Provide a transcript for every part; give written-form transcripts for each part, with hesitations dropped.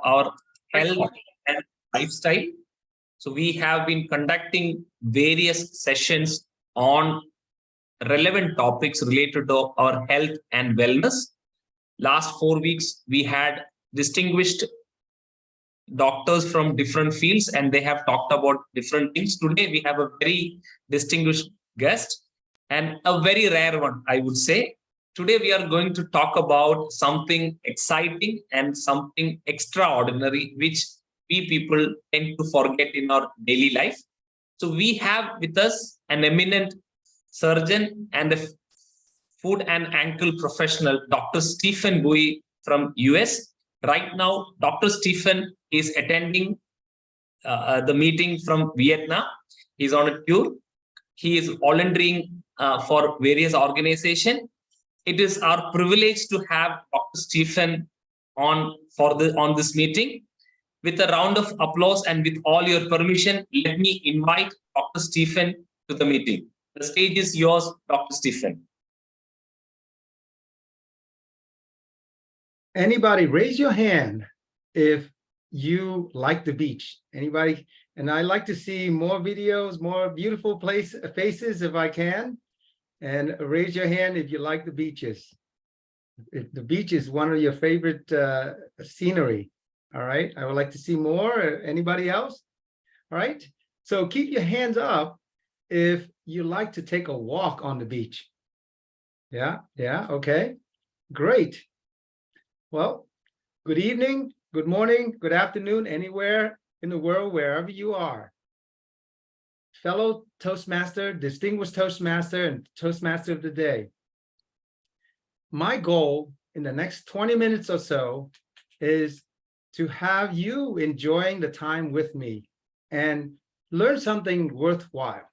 our health and lifestyle. So we have been conducting various sessions on relevant topics related to our health and wellness. Last 4 weeks, we had distinguished doctors from different fields and they have talked about different things. Today, we have a very distinguished guest and a very rare one, I would say. Today, we are going to talk about something exciting and something extraordinary, which we people tend to forget in our daily life. So we have with us an eminent surgeon and a foot and ankle professional, Dr. Stephen Bui from US. Right now, Dr. Stephen is attending the meeting from Vietnam. He's on a tour. He is volunteering for various organizations. It is our privilege to have Dr. Stephen on this meeting. With a round of applause and with all your permission, let me invite Dr. Stephen to the meeting. The stage is yours, Dr. Stephen. Anybody, raise your hand if you like the beach. Anybody? And I like to see more videos, more beautiful faces if I can. And raise your hand if you like the beaches. If the beach is one of your favorite scenery. All right, I would like to see more. Anybody else? All right, so keep your hands up if you like to take a walk on the beach. Yeah, okay, great. Well, good evening, good morning, good afternoon, anywhere in the world, wherever you are. Fellow Toastmaster, distinguished Toastmaster, and Toastmaster of the day. My goal in the next 20 minutes or so is to have you enjoying the time with me and learn something worthwhile.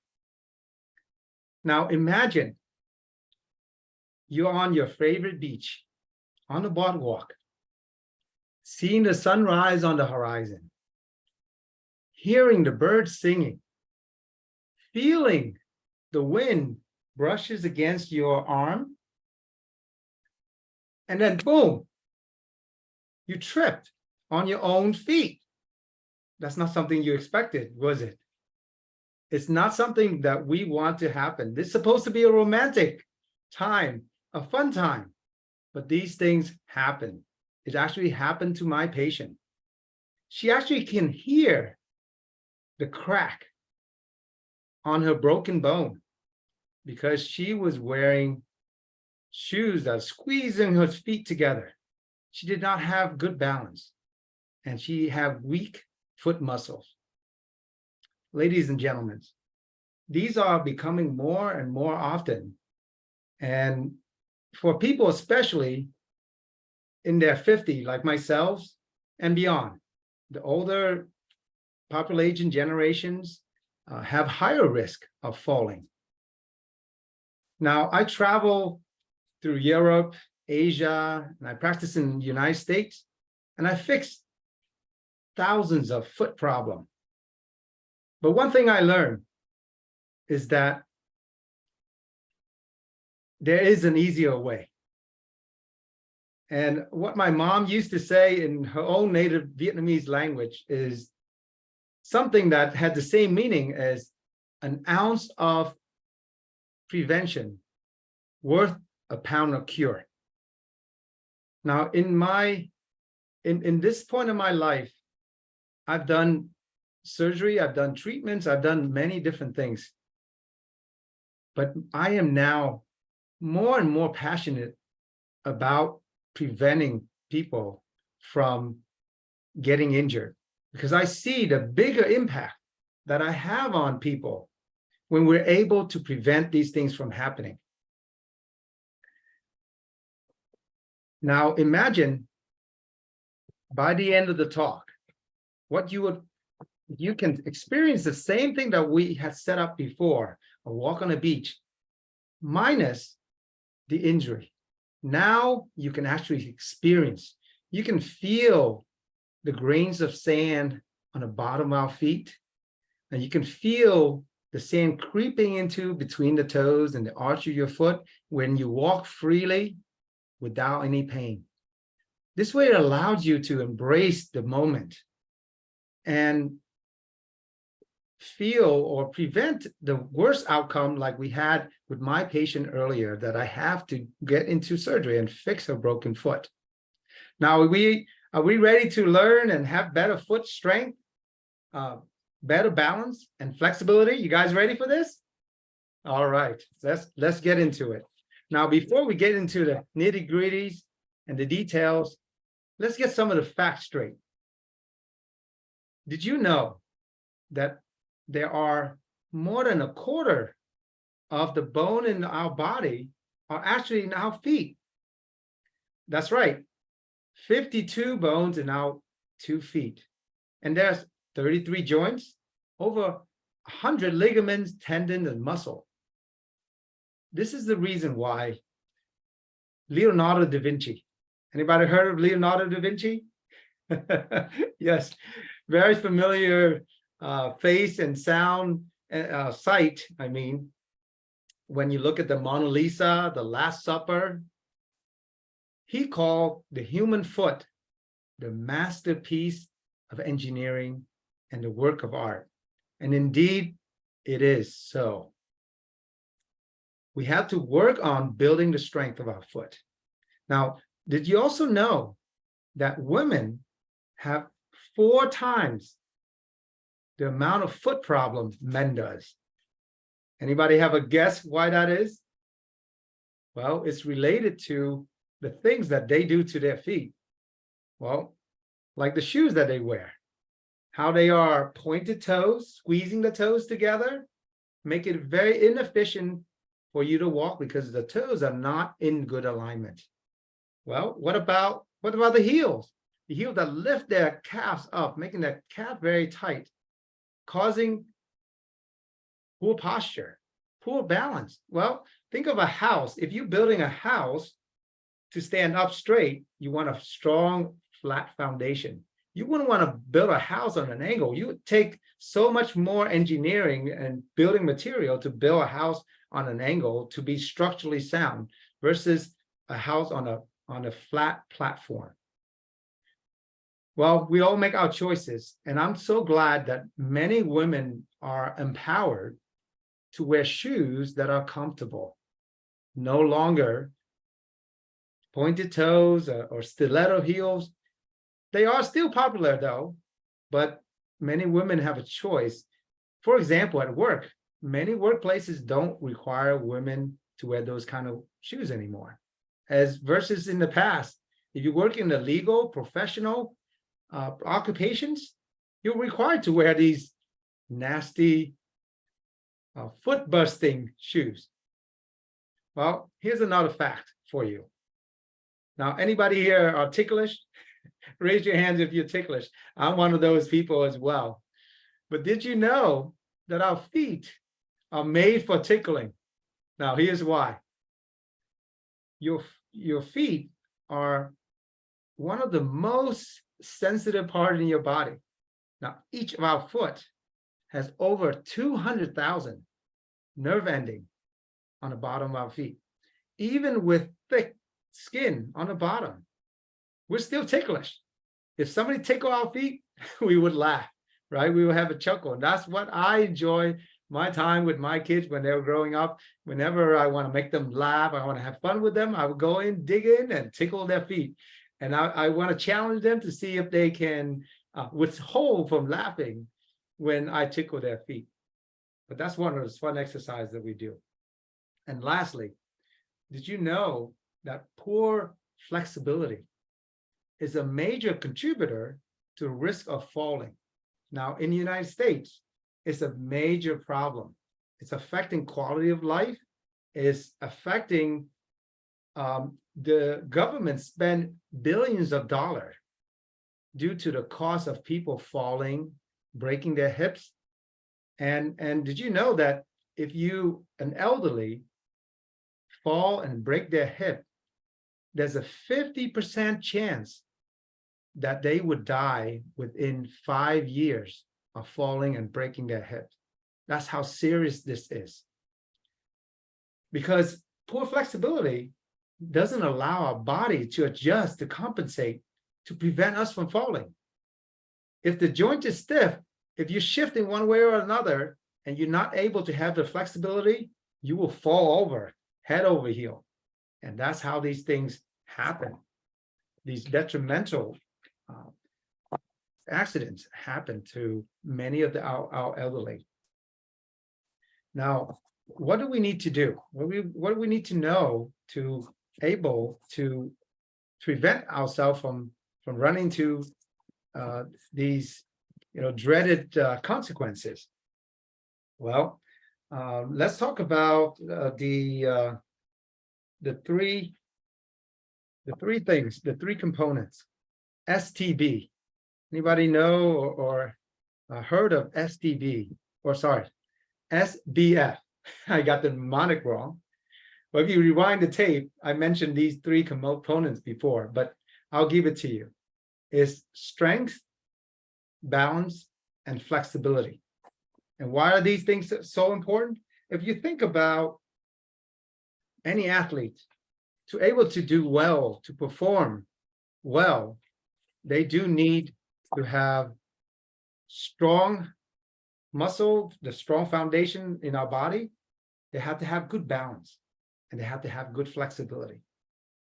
Now imagine you're on your favorite beach, on the boardwalk, seeing the sunrise on the horizon, hearing the birds singing, feeling the wind brushes against your arm, and then boom, you tripped on your own feet. That's not something you expected, was it? It's not something that we want to happen. This is supposed to be a romantic time, a fun time, but these things happen. It actually happened to my patient. She actually can hear the crack on her broken bone because she was wearing shoes that are squeezing her feet together. She did not have good balance. And she had weak foot muscles. Ladies and gentlemen, these are becoming more and more often. And for people, especially in their 50s, like myself and beyond, the older population generations have higher risk of falling. Now, I travel through Europe, Asia, and I practice in the United States, and I fix thousands of foot problems. But one thing I learned is that there is an easier way. And what my mom used to say in her own native Vietnamese language is something that had the same meaning as an ounce of prevention worth a pound of cure. Now, in this point of my life, I've done surgery, I've done treatments, I've done many different things. But I am now more and more passionate about preventing people from getting injured because I see the bigger impact that I have on people when we're able to prevent these things from happening. Now imagine by the end of the talk, what you can experience the same thing that we had set up before, a walk on a beach, minus the injury. Now you can actually experience, you can feel the grains of sand on the bottom of our feet, and you can feel the sand creeping into between the toes and the arch of your foot when you walk freely without any pain. This way, it allows you to embrace the moment and feel or prevent the worst outcome like we had with my patient earlier, that I have to get into surgery and fix her broken foot. Now, are we ready to learn and have better foot strength, better balance and flexibility? You guys ready for this? All right, let's get into it. Now, before we get into the nitty-gritties and the details, let's get some of the facts straight. Did you know that there are more than a quarter of the bone in our body are actually in our feet? That's right, 52 bones in our 2 feet. And there's 33 joints, over 100 ligaments, tendons, and muscle. This is the reason why Leonardo da Vinci, anybody heard of Leonardo da Vinci? Yes, very familiar face and sound, sight. I mean, when you look at the Mona Lisa, the Last Supper, he called the human foot the masterpiece of engineering and the work of art. And indeed, it is so. We have to work on building the strength of our foot. Now, did you also know that women have 4 times the amount of foot problems men does? Anybody have a guess why that is? Well, it's related to the things that they do to their feet. Well, like the shoes that they wear, how they are pointed toes, squeezing the toes together, make it very inefficient for you to walk because the toes are not in good alignment. Well, what about the heels? The heels that lift their calves up, making their calf very tight, causing poor posture, poor balance. Well, think of a house. If you're building a house to stand up straight, you want a strong, flat foundation. You wouldn't want to build a house on an angle. You would take so much more engineering and building material to build a house on an angle to be structurally sound versus a house on a flat platform. Well, we all make our choices, and I'm so glad that many women are empowered to wear shoes that are comfortable. No longer pointed toes or stiletto heels. They are still popular though, but many women have a choice. For example, at work, many workplaces don't require women to wear those kind of shoes anymore. As versus in the past, if you work in the legal, professional occupations, you're required to wear these nasty foot busting shoes. Well, here's another fact for you. Now, anybody here are ticklish? Raise your hands if you're ticklish. I'm one of those people as well. But did you know that our feet are made for tickling? Now, here's why. Your feet are one of the most sensitive parts in your body. Now, each of our foot has over 200,000 nerve endings on the bottom of our feet. Even with thick skin on the bottom, we're still ticklish. If somebody tickled our feet, we would laugh, right? We would have a chuckle. And that's what I enjoy my time with my kids when they were growing up. Whenever I want to make them laugh, I want to have fun with them, I would go in, dig in, and tickle their feet. And I want to challenge them to see if they can withhold from laughing when I tickle their feet. But that's one of those fun exercises that we do. And lastly, did you know that poor flexibility is a major contributor to risk of falling? Now, in the United States, it's a major problem. It's affecting quality of life. It's affecting the government spend billions of dollars due to the cost of people falling, breaking their hips. And did you know that if an elderly fall and break their hip, there's a 50% chance that they would die within 5 years of falling and breaking their hip. That's how serious this is. Because poor flexibility doesn't allow our body to adjust, to compensate, to prevent us from falling. If the joint is stiff, if you're shifting one way or another, and you're not able to have the flexibility, you will fall over, head over heel. And that's how these things happen. These detrimental accidents happen to many of our elderly. Now, what do we need to do? What do we need to know to able to prevent ourselves from running to these dreaded consequences? Well, let's talk about the three things, the three components. STB. Anybody know or heard of STB? Or sorry, SBF. I got the mnemonic wrong. But if you rewind the tape, I mentioned these three components before, but I'll give it to you. It's strength, balance, and flexibility. And why are these things so important? If you think about any athlete, to able to do well, to perform well, they do need to have strong muscle, the strong foundation in our body. They have to have good balance, and they have to have good flexibility.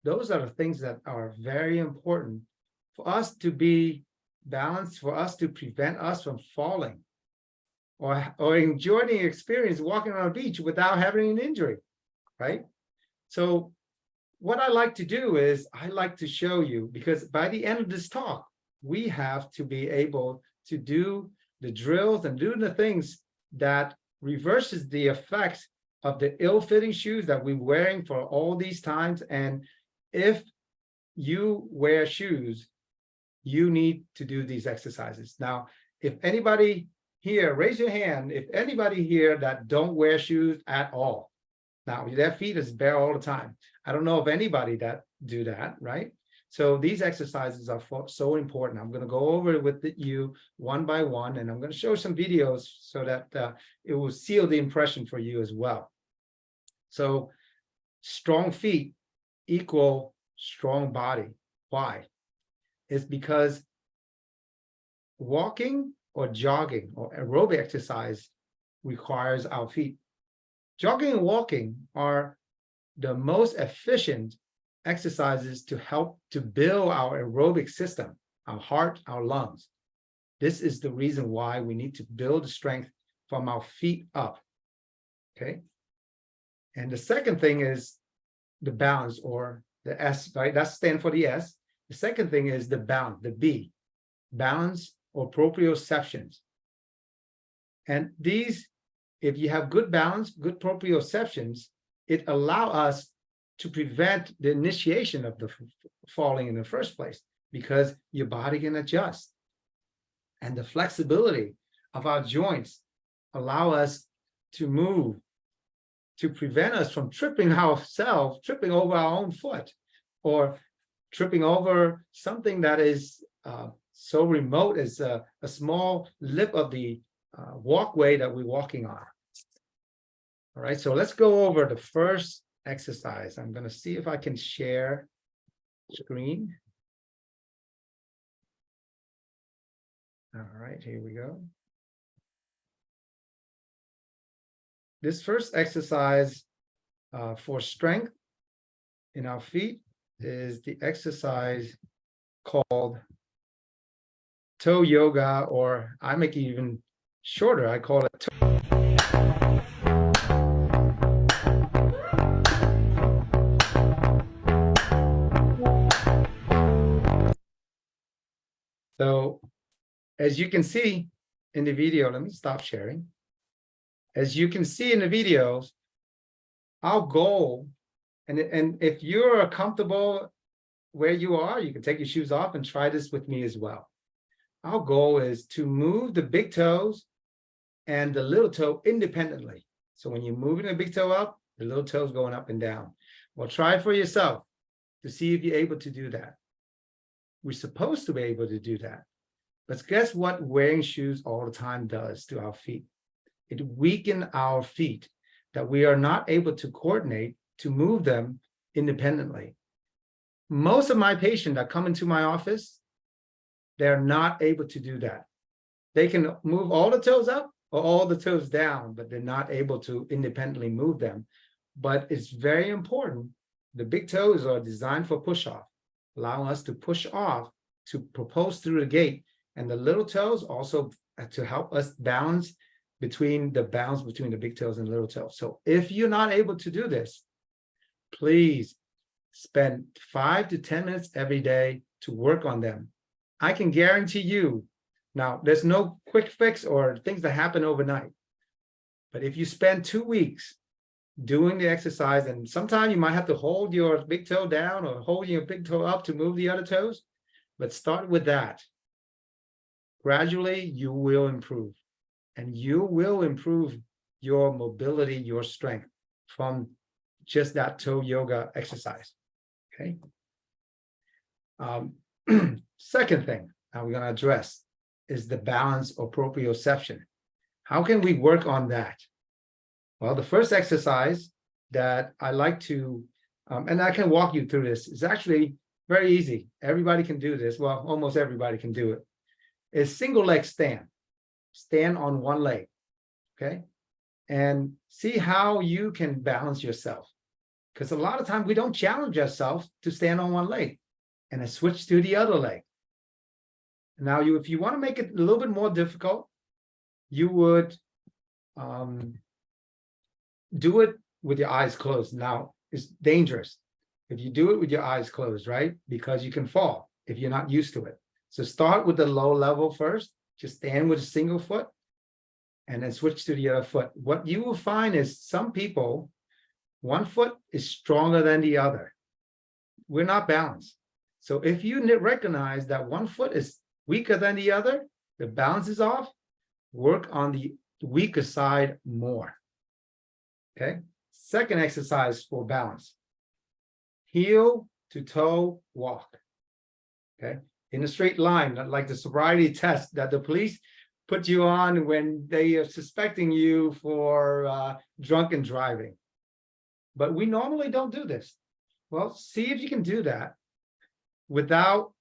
Those are the things that are very important for us to be balanced, for us to prevent us from falling or enjoying the experience walking on a beach without having an injury, right? So what I like to do is I like to show you, because by the end of this talk, we have to be able to do the drills and do the things that reverses the effects of the ill-fitting shoes that we're wearing for all these times. And if you wear shoes, you need to do these exercises. Now, if anybody here, raise your hand, if anybody here that don't wear shoes at all. Now, their feet is bare all the time. I don't know of anybody that do that, right? So these exercises are so important. I'm going to go over it with you one by one, and I'm going to show some videos so that it will seal the impression for you as well. So strong feet equal strong body. Why? It's because walking or jogging or aerobic exercise requires our feet. Jogging and walking are the most efficient exercises to help to build our aerobic system, our heart, our lungs. This is the reason why we need to build the strength from our feet up, okay? And the second thing is the balance, or the S, right? That stands for the S. The second thing is the balance, the B, balance or proprioceptions. And these, if you have good balance, good proprioceptions, it allows us to prevent the initiation of the falling in the first place, because your body can adjust. And the flexibility of our joints allow us to move, to prevent us from tripping ourselves, tripping over our own foot, or tripping over something that is so remote as a small lip of the walkway that we're walking on. All right, so let's go over the first exercise. I'm going to see if I can share screen. All right, here we go. This first exercise for strength in our feet is the exercise called toe yoga, or I make it even shorter. I call it toe. So as you can see in the video, let me stop sharing. As you can see in the videos, our goal, and if you're comfortable where you are, you can take your shoes off and try this with me as well. Our goal is to move the big toes and the little toe independently. So when you're moving the big toe up, the little toe's going up and down. Well, try it for yourself to see if you're able to do that. We're supposed to be able to do that. But guess what wearing shoes all the time does to our feet? It weakens our feet, that we are not able to coordinate to move them independently. Most of my patients that come into my office, they're not able to do that. They can move all the toes up or all the toes down, but they're not able to independently move them. But it's very important. The big toes are designed for push off, allowing us to push off to propose through the gait, and the little toes also to help us balance between the big toes and little toes. So if you're not able to do this, please spend 5 to 10 minutes every day to work on them. I can guarantee you, now there's no quick fix or things that happen overnight, but if you spend 2 weeks doing the exercise, and sometimes you might have to hold your big toe down or hold your big toe up to move the other toes, but start with that. Gradually, you will improve, and you will improve your mobility, your strength from just that toe yoga exercise. Okay. Second thing that we're going to address is the balance or proprioception. How can we work on that? Well, the first exercise that I like to, and I can walk you through this, is actually very easy. Everybody can do this. Well, almost everybody can do it. Is single leg stand. Stand on one leg, okay? And see how you can balance yourself. Because a lot of times we don't challenge ourselves to stand on one leg and then switch to the other leg. Now, if you want to make it a little bit more difficult, you would do it with your eyes closed. Now, it's dangerous if you do it with your eyes closed, right? Because you can fall if you're not used to it. So start with the low level first. Just stand with a single foot and then switch to the other foot. What you will find is some people, one foot is stronger than the other. We're not balanced. So if you recognize that one foot is weaker than the other, the balance is off, work on the weaker side more. Okay. Second exercise for balance. Heel to toe walk. Okay. In a straight line, not like the sobriety test that the police put you on when they are suspecting you for drunken driving. But we normally don't do this. Well, see if you can do that without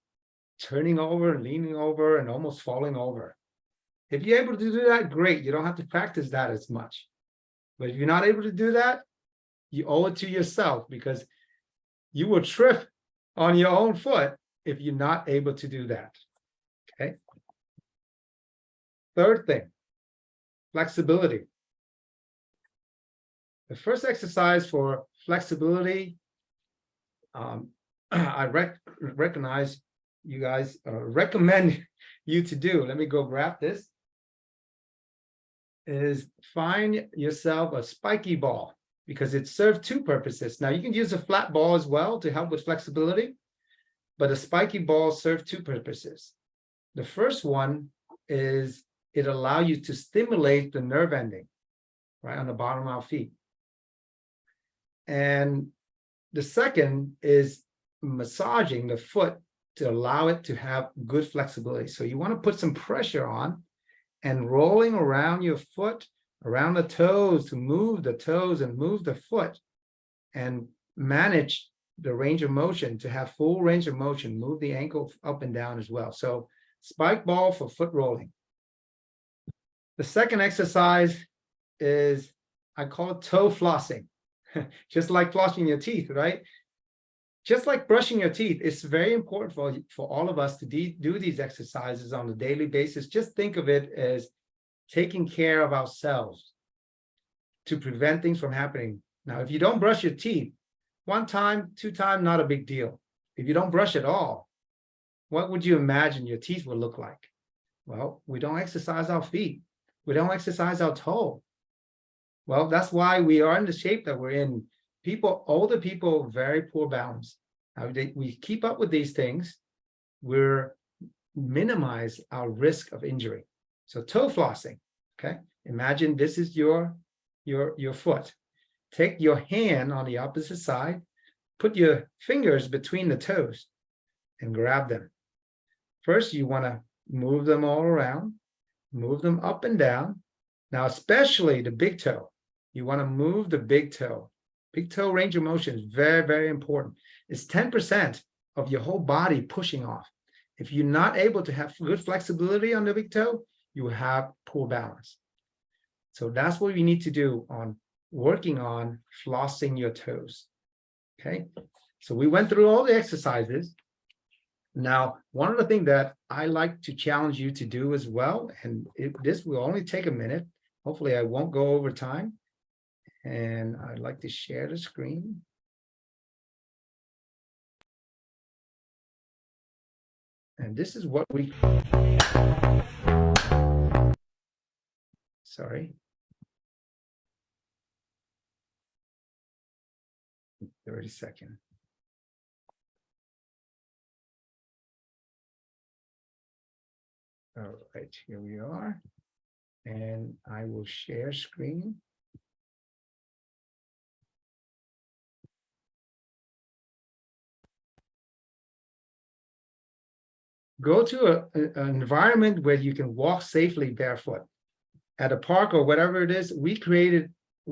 turning over and leaning over and almost falling over. If you're able to do that, great. You don't have to practice that as much. But if you're not able to do that, you owe it to yourself, because you will trip on your own foot if you're not able to do that. Okay. Third thing, flexibility. The first exercise for flexibility, I recognize you guys recommend you to do. Let me go grab this. Is find yourself a spiky ball, because it serves two purposes. Now you can use a flat ball as well to help with flexibility, but a spiky ball serves two purposes. The first one is it allows you to stimulate the nerve ending right on the bottom of our feet. And the second is massaging the foot to allow it to have good flexibility. So you want to put some pressure on and rolling around your foot, around the toes, to move the toes and move the foot and manage the range of motion, to have full range of motion, move the ankle up and down as well. So spike ball for foot rolling. The second exercise is, I call it toe flossing. Just like flossing your teeth, right? Just like brushing your teeth, it's very important for all of us to do these exercises on a daily basis. Just think of it as taking care of ourselves to prevent things from happening. Now, if you don't brush your teeth, 1 time, 2 times, not a big deal. If you don't brush at all, what would you imagine your teeth would look like? Well, we don't exercise our feet. We don't exercise our toe. Well, that's why we are in the shape that we're in. Older people, very poor balance. Now, we keep up with these things, we're minimize our risk of injury. So toe flossing, okay? Imagine this is your foot. Take your hand on the opposite side, put your fingers between the toes and grab them. First, you want to move them all around, move them up and down. Now, especially the big toe, you want to move the big toe Big toe range of motion is very, very important. It's 10% of your whole body pushing off. If you're not able to have good flexibility on the big toe, you will have poor balance. So that's what we need to do on working on flossing your toes. Okay, so we went through all the exercises. Now, one of the things that I like to challenge you to do as well, and this will only take a minute. Hopefully I won't go over time. And I'd like to share the screen. And this is what we, sorry. 30 seconds. All right, here we are. And I will share screen. Go to an environment where you can walk safely barefoot. At a park or whatever it is, we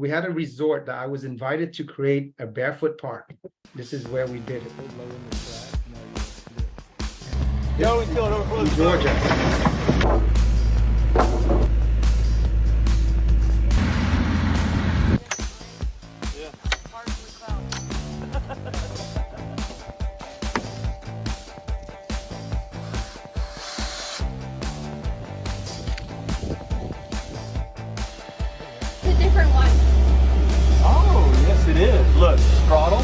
had a resort that I was invited to create a barefoot park. This is where we did it. In Georgia. It is. Look, throttle.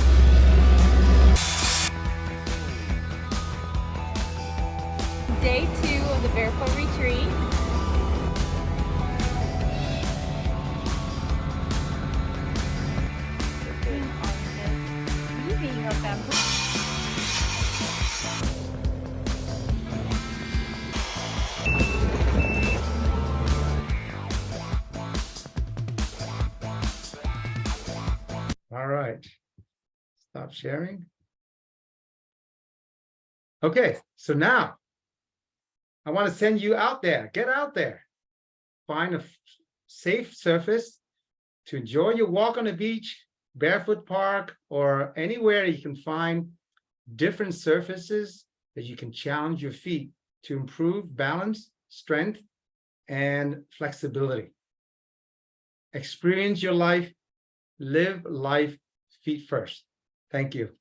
Day 2 of the Barefoot Retreat. Leaving of them. All right, stop sharing. Okay, so now I want to send you out there. Get out there. Find a safe surface to enjoy your walk on the beach, barefoot park, or anywhere you can find different surfaces that you can challenge your feet to improve balance, strength, and flexibility. Experience your life. Live life feet first. Thank you.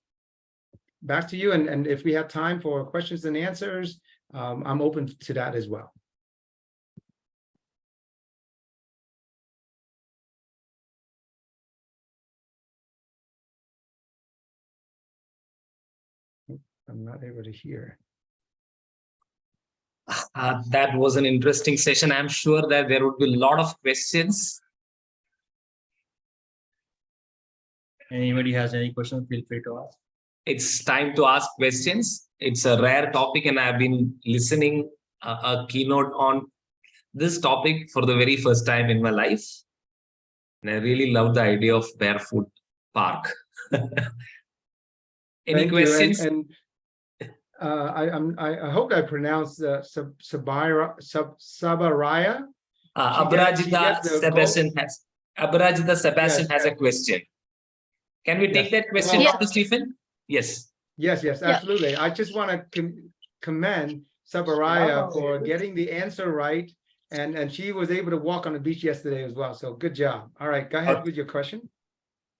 Back to you. And if we have time for questions and answers, I'm open to that as well. I'm not able to hear. That was an interesting session. I'm sure that there would be a lot of questions. Anybody has any questions, feel free to ask. It's time to ask questions. It's a rare topic, and I've been listening a keynote on this topic for the very first time in my life. And I really love the idea of barefoot park. Any questions? I hope I pronounced Sabaraya. Aparajita Sebastian has a question. Can we take that question, Dr. Stephen? Yes. Yes, absolutely. I just want to commend Sabaraya for getting the answer right. And she was able to walk on the beach yesterday as well. So good job. All right, go ahead with your question.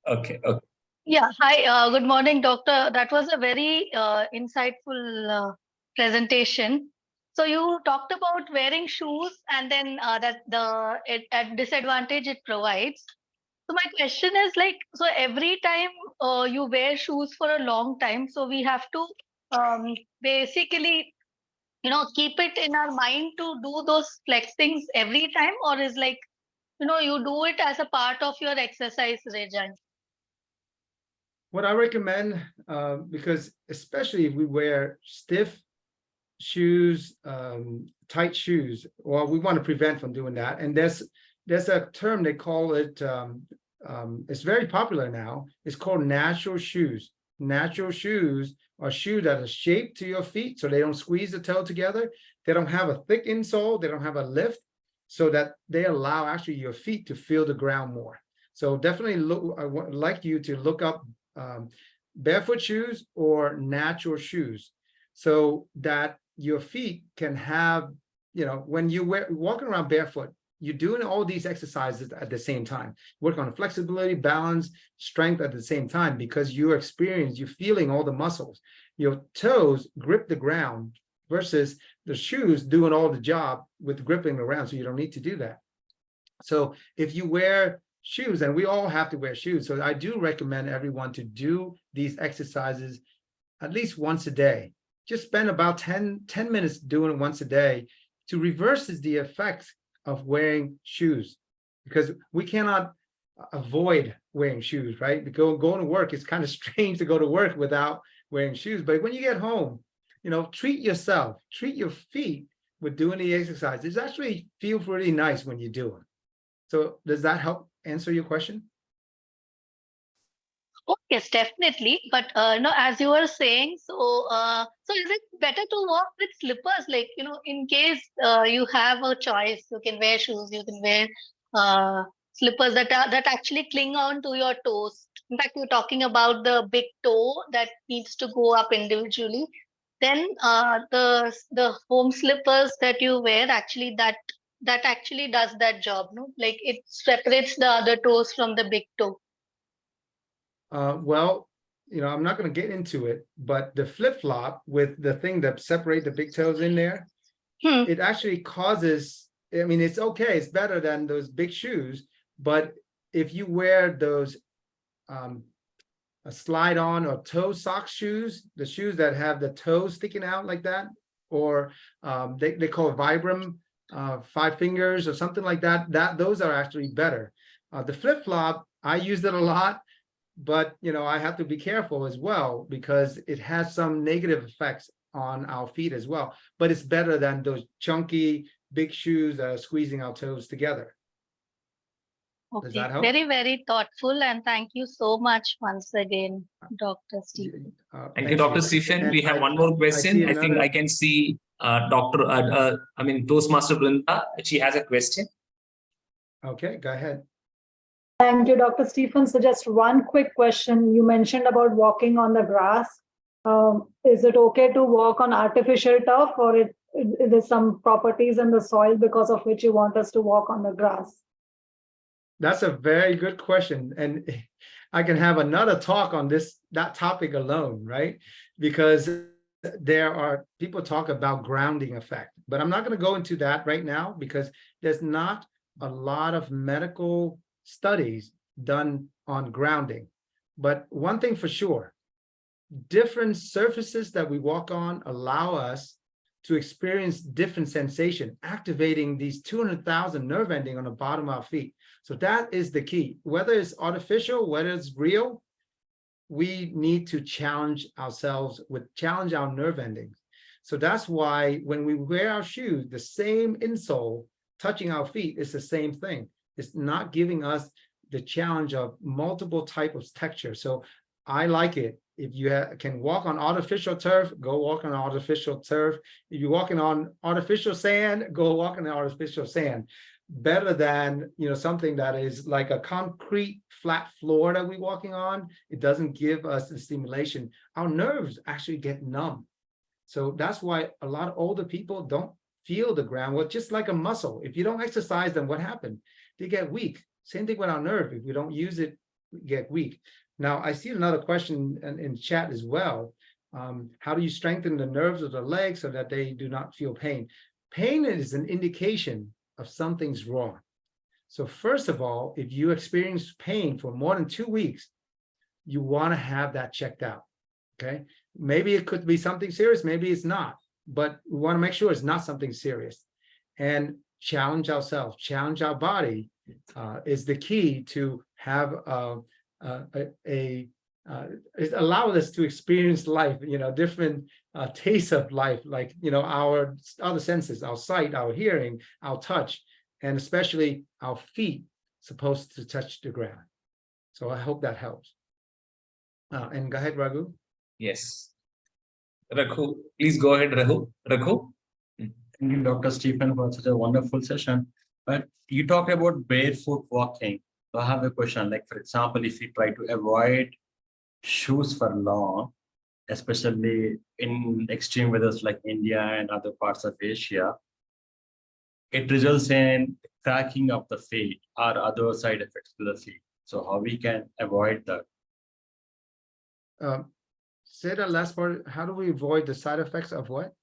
Okay. Yeah, hi, good morning, doctor. That was a very insightful presentation. So you talked about wearing shoes and then at disadvantage it provides. So my question is like, so every time you wear shoes for a long time, so we have to basically, keep it in our mind to do those flexings every time, or is like, you do it as a part of your exercise regime? What I recommend, because especially if we wear stiff shoes, tight shoes, well, we want to prevent from doing that. And there's a term they call it, it's very popular now. It's called natural shoes. Natural shoes are shoes that are shaped to your feet so they don't squeeze the toe together. They don't have a thick insole. They don't have a lift, so that they allow actually your feet to feel the ground more. So definitely look, I would like you to look up barefoot shoes or natural shoes so that your feet can have, when you walking around barefoot, you're doing all these exercises at the same time, work on flexibility, balance, strength at the same time, because you're feeling all the muscles. Your toes grip the ground versus the shoes doing all the job with gripping the ground, so you don't need to do that. So if you wear shoes, and we all have to wear shoes, so I do recommend everyone to do these exercises at least once a day. Just spend about 10 minutes doing it once a day to reverse the effects of wearing shoes, because we cannot avoid wearing shoes, right? Because going to work, it's kind of strange to go to work without wearing shoes. But when you get home, treat yourself, treat your feet with doing the exercise. It's actually feels really nice when you do it. So does that help answer your question? Oh, yes, definitely. But no, as you were saying, so is it better to walk with slippers? Like, in case you have a choice, you can wear shoes, you can wear slippers that actually cling on to your toes. In fact, you're talking about the big toe that needs to go up individually. Then the home slippers that you wear, actually that actually does that job, no? Like it separates the other toes from the big toe. Well, I'm not going to get into it, but the flip-flop with the thing that separate the big toes in there, it actually causes, it's okay, it's better than those big shoes, but if you wear those a slide-on or toe sock shoes, the shoes that have the toes sticking out like that, or they call it Vibram 5 fingers or something like that, those are actually better. The flip-flop, I used it a lot, but I have to be careful as well, because it has some negative effects on our feet as well. But it's better than those chunky big shoes that are squeezing our toes together. Okay. Does that help? Very, very thoughtful, and thank you so much once again, Dr. Stephen. Thank you, Dr. Stephen. And we have one more question. I think I can see Toastmaster Brinda. She has a question. Okay, go ahead. Thank you, Dr. Stephen. So just one quick question. You mentioned about walking on the grass. Is it okay to walk on artificial turf, or there's some properties in the soil because of which you want us to walk on the grass? That's a very good question. And I can have another talk on that topic alone, right? Because there are people talk about grounding effect, but I'm not going to go into that right now, because there's not a lot of medical studies done on grounding. But one thing for sure, different surfaces that we walk on allow us to experience different sensation, activating these 200,000 nerve endings on the bottom of our feet. So that is the key. Whether it's artificial, whether it's real, we need to challenge ourselves challenge our nerve endings. So that's why when we wear our shoes, the same insole touching our feet is the same thing. It's not giving us the challenge of multiple types of texture. So I like it. If you can walk on artificial turf, go walk on artificial turf. If you're walking on artificial sand, go walk on artificial sand. Better than something that is like a concrete flat floor that we're walking on. It doesn't give us the stimulation. Our nerves actually get numb. So that's why a lot of older people don't feel the ground. Well, just like a muscle. If you don't exercise them, what happened? They get weak. Same thing with our nerve. If we don't use it, we get weak. Now, I see another question in chat as well. How do you strengthen the nerves of the legs so that they do not feel pain? Pain is an indication of something's wrong. So first of all, if you experience pain for more than 2 weeks, you want to have that checked out, okay? Maybe it could be something serious, maybe it's not, but we want to make sure it's not something serious. And challenge ourselves, challenge our body is the key to have it allows us to experience life, different tastes of life, like, our other senses, our sight, our hearing, our touch, and especially our feet supposed to touch the ground. So I hope that helps. And go ahead, Raghu. Yes. Raghu, please go ahead, Raghu. Thank you, Dr. Stephen, for such a wonderful session. But you talked about barefoot walking. I have a question. Like, for example, if you try to avoid shoes for long, especially in extreme weathers like India and other parts of Asia, it results in cracking of the feet or other side effects to the feet. So how we can avoid that? Say that last part. How do we avoid the side effects of what?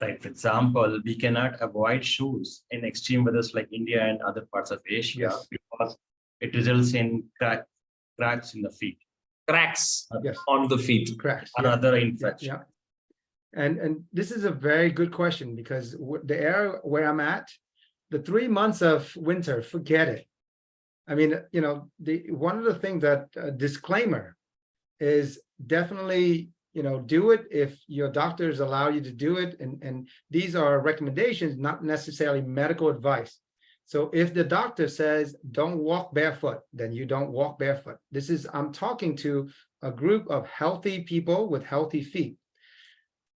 Like, for example, we cannot avoid shoes in extreme weathers like India and other parts of Asia Yes. because it results in cracks in the feet. Cracks Yes. on the feet. Cracks. Or Yeah. other Yeah, infection. yeah. And this is a very good question, because the area where I'm at, the 3 months of winter, forget it. I mean, you know, one of the things that disclaimer is definitely, you know, do it if your doctors allow you to do it. And these are recommendations, not necessarily medical advice. So if the doctor says don't walk barefoot, then you don't walk barefoot. I'm talking to a group of healthy people with healthy feet.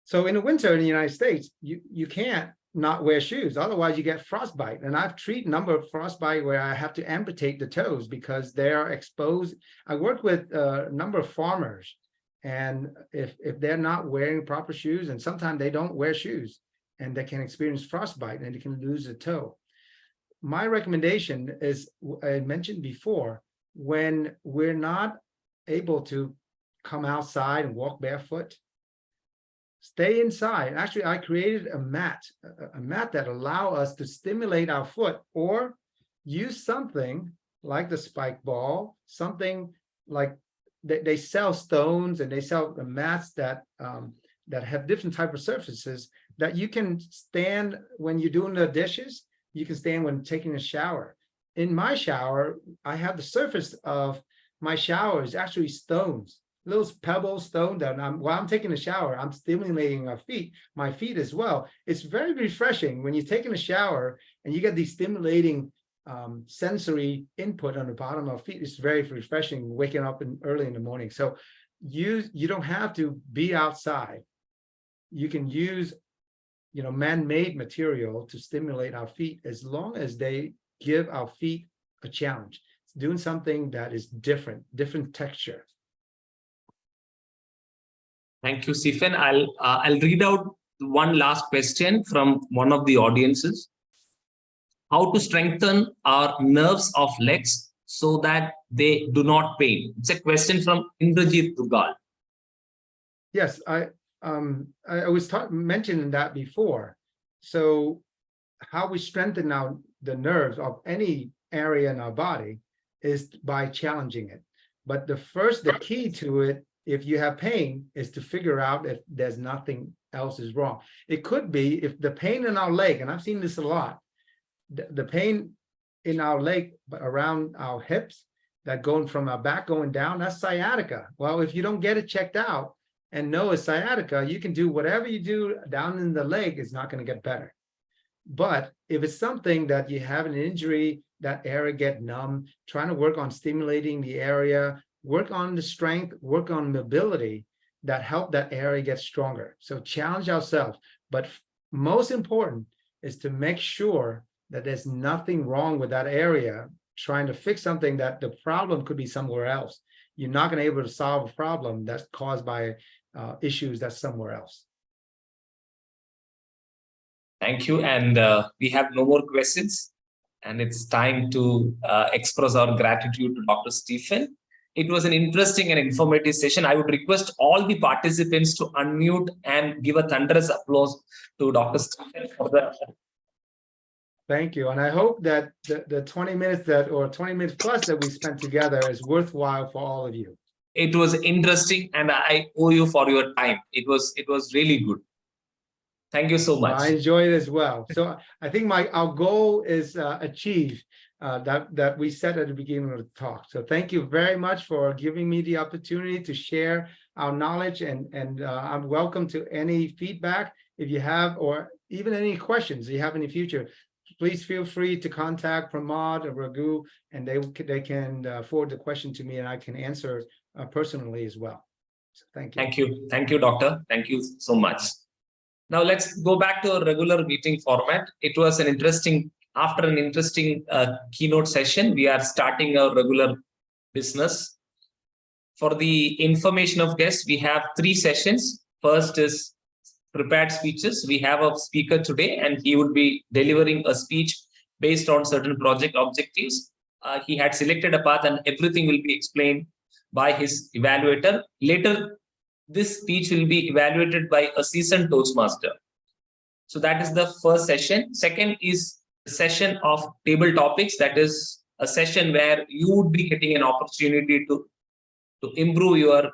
So in the winter in the United States, you can't not wear shoes, otherwise you get frostbite. And I've treated a number of frostbite where I have to amputate the toes because they are exposed. I work with a number of farmers, and if they're not wearing proper shoes, and sometimes they don't wear shoes, and they can experience frostbite and they can lose a toe. My recommendation is, I mentioned before, when we're not able to come outside and walk barefoot, stay inside. Actually, I created a mat that allow us to stimulate our foot, or use something like the spike ball, something like they sell stones, and they sell the mats that have different type of surfaces that you can stand when you're doing the dishes. You can stand when taking a shower. In my shower, I have the surface of my shower is actually stones, little pebbles, stone that while I'm taking a shower, I'm stimulating my feet as well. It's very refreshing when you're taking a shower and you get these stimulating sensory input on the bottom of feet. It's very refreshing waking up early in the morning. So you don't have to be outside. You can use, you know, man-made material to stimulate our feet, as long as they give our feet a challenge. It's doing something that is different texture. Thank you, Stephen. I'll read out one last question from one of the audiences. How to strengthen our nerves of legs so that they do not pain? It's a question from Indrajit Dugal. Yes, I was mentioning that before. So how we strengthen the nerves of any area in our body is by challenging it. But the key to it, if you have pain, is to figure out if there's nothing else is wrong. It could be if the pain in our leg, and I've seen this a lot, the pain in our leg around our hips, that going from our back going down, that's sciatica. Well, if you don't get it checked out and know it's sciatica, you can do whatever you do down in the leg, is not going to get better. But if it's something that you have an injury, that area get numb, trying to work on stimulating the area, work on the strength, work on mobility, that help that area get stronger. So challenge ourselves. But most important is to make sure that there's nothing wrong with that area, trying to fix something that the problem could be somewhere else. You're not going to be able to solve a problem that's caused by issues that's somewhere else. Thank you. And we have no more questions. And it's time to express our gratitude to Dr. Stephen. It was an interesting and informative session. I would request all the participants to unmute and give a thunderous applause to Dr. Stephen for the. Thank you. And I hope that the 20 minutes or 20 minutes plus that we spent together is worthwhile for all of you. It was interesting, and I owe you for your time. It was really good. Thank you so much. I enjoyed it as well. So I think our goal is achieved that we set at the beginning of the talk. So thank you very much for giving me the opportunity to share our knowledge, and I'm welcome to any feedback if you have, or even any questions you have in the future. Please feel free to contact Pramod or Raghu, and they can forward the question to me, and I can answer personally as well. So thank you. Thank you. Thank you, Doctor. Thank you so much. Now let's go back to a regular meeting format. It was an interesting after an interesting keynote session, we are starting our regular business. For the information of guests, we have 3 sessions. First is prepared speeches. We have a speaker today, and he will be delivering a speech based on certain project objectives. He had selected a path, and everything will be explained by his evaluator. Later, this speech will be evaluated by a seasoned Toastmaster. So that is the first session. Second is a session of table topics. That is a session where you would be getting an opportunity to improve your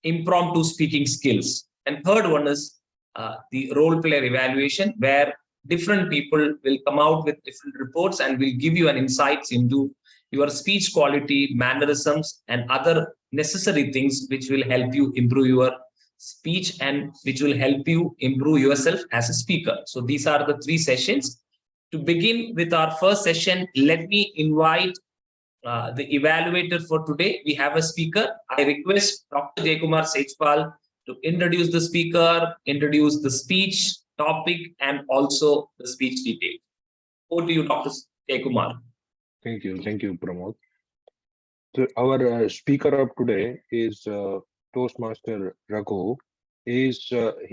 impromptu speaking skills. And third one is the role player evaluation, where different people will come out with different reports and will give you an insights into your speech quality, mannerisms, and other necessary things which will help you improve your speech and which will help you improve yourself as a speaker. So these are the 3 sessions. To begin with our first session, let me invite the evaluator for today. We have a speaker. I request Dr. Jaykumar Sejpal to introduce the speaker, introduce the speech topic, and also the speech detail. Over to you, Dr. Jaykumar. Thank you, Pramod. So our speaker of today is Toastmaster Raghu. He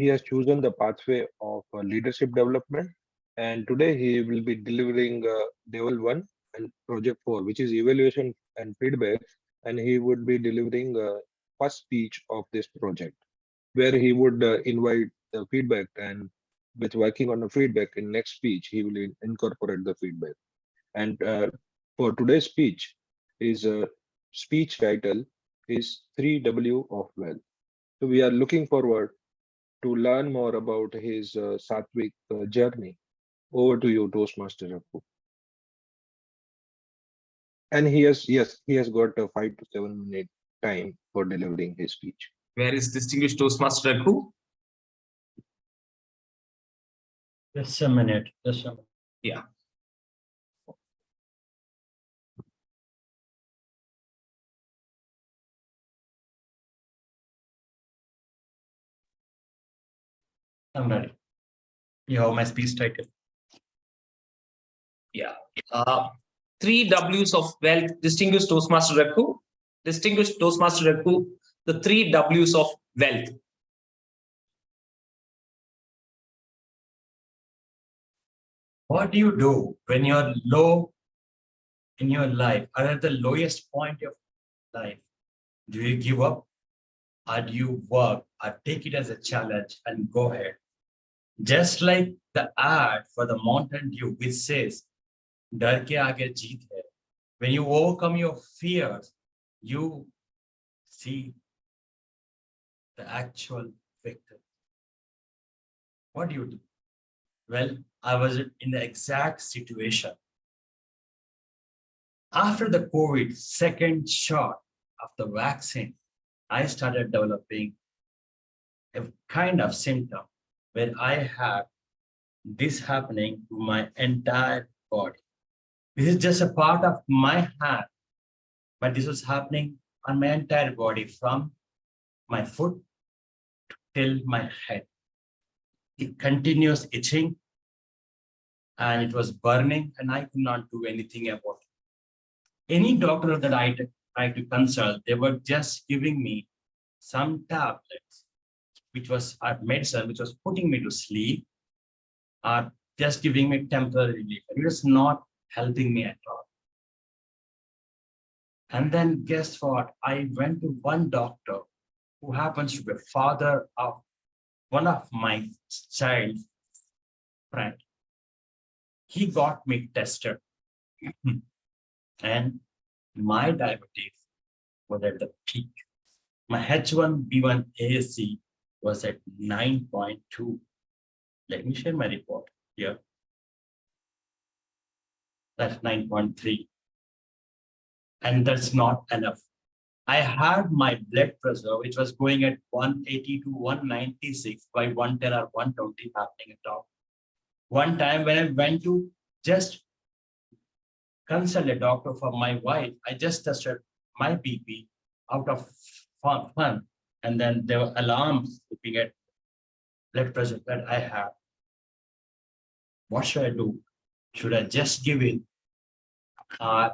has chosen the pathway of leadership development, and today he will be delivering level 1 and project 4, which is evaluation and feedback, and he would be delivering first speech of this project, where he would invite the feedback, and with working on the feedback in next speech, he will incorporate the feedback. And for today's speech, his speech title is 3W of Wealth. So we are looking forward to learn more about his Sattvic journey. Over to you, Toastmaster Raghu. And he has got a 5 to 7 minute time for delivering his speech. Where is distinguished Toastmaster Raghu? Just a minute. Yeah. I'm ready. You have my speech title. Yeah. 3 W's of wealth, distinguished Toastmaster Raghu. Distinguished Toastmaster Raghu, the 3 W's of wealth. What do you do when you're low in your life, or at the lowest point of life? Do you give up, or do you work, or take it as a challenge and go ahead? Just like the ad for the Mountain Dew, which says, "Dar ke aage jeet hai." When you overcome your fears, you see the actual victory. What do you do? Well, I was in the exact situation. After the COVID second shot of the vaccine, I started developing a kind of symptom where I had this happening to my entire body. This is just a part of my hand, but this was happening on my entire body, from my foot till my head. It continuous itching, and it was burning, and I could not do anything about it. Any doctor that I tried to consult, they were just giving me some tablets, which was medicine, which was putting me to sleep, or just giving me temporary relief. It was not helping me at all. And then guess what? I went to one doctor who happens to be the father of one of my child's friend. He got me tested, and my diabetes was at the peak. My H1B1AC was at 9.2. Let me share my report here. That's 9.3. And that's not enough. I had my blood pressure, which was going at 180 to 196 by 110 or 120 happening at all. One time when I went to just consult a doctor for my wife, I just tested my BP out of fun. And then there were alarms looking at blood pressure that I had. What should I do? Should I just give it or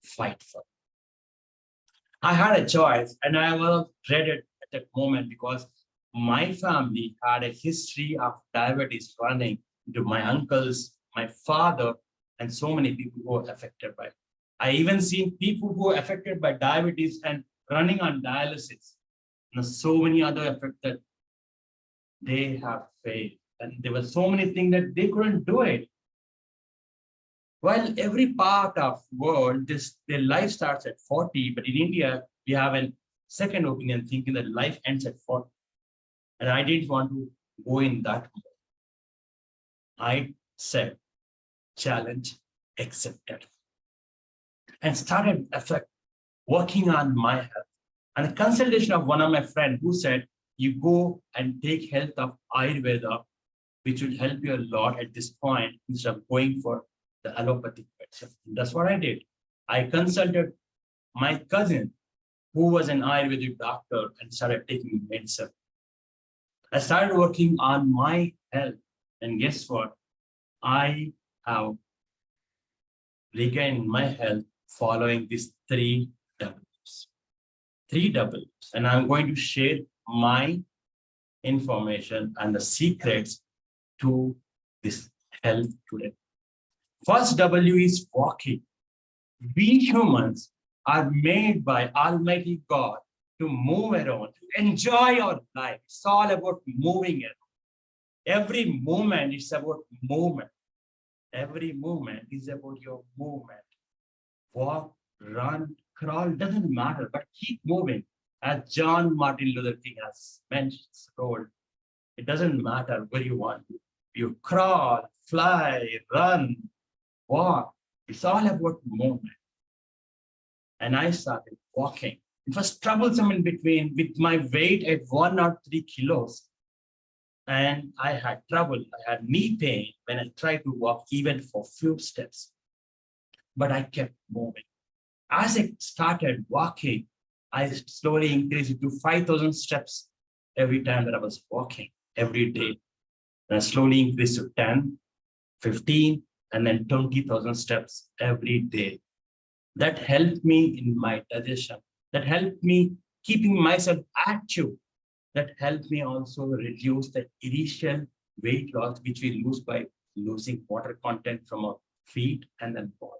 fight for it? I had a choice, and I was dreaded at that moment because my family had a history of diabetes running into my uncles, my father, and so many people who were affected by it. I even seen people who were affected by diabetes and running on dialysis. And so many other effects that they have failed. And there were so many things that they couldn't do it. While every part of world, their life starts at 40, but in India, we have a second opinion thinking that life ends at 40. And I didn't want to go in that mode. I said, challenge accepted. And started working on my health. And a consultation of one of my friends who said, you go and take health of Ayurveda, which will help you a lot at this point instead of going for the allopathic medicine. That's what I did. I consulted my cousin, who was an Ayurvedic doctor, and started taking medicine. I started working on my health, and guess what? I have regained my health following these 3 W's. 3 W's, and I'm going to share my information and the secrets to this health today. First W is walking. We humans are made by Almighty God to move around, to enjoy our life. It's all about moving around. Every movement is about movement. Every movement is about your movement. Walk, run, crawl, doesn't matter, but keep moving. As John Martin Luther King has mentioned, told, it doesn't matter where you want to. You crawl, fly, run, walk. It's all about movement. And I started walking. It was troublesome in between with my weight at 103 kilos. And I had trouble. I had knee pain when I tried to walk even for few steps. But I kept moving. As I started walking, I slowly increased it to 5,000 steps every time that I was walking every day. And I slowly increased to 10, 15, and then 20,000 steps every day. That helped me in my digestion. That helped me keeping myself active. That helped me also reduce the initial weight loss, which we lose by losing water content from our feet and then body.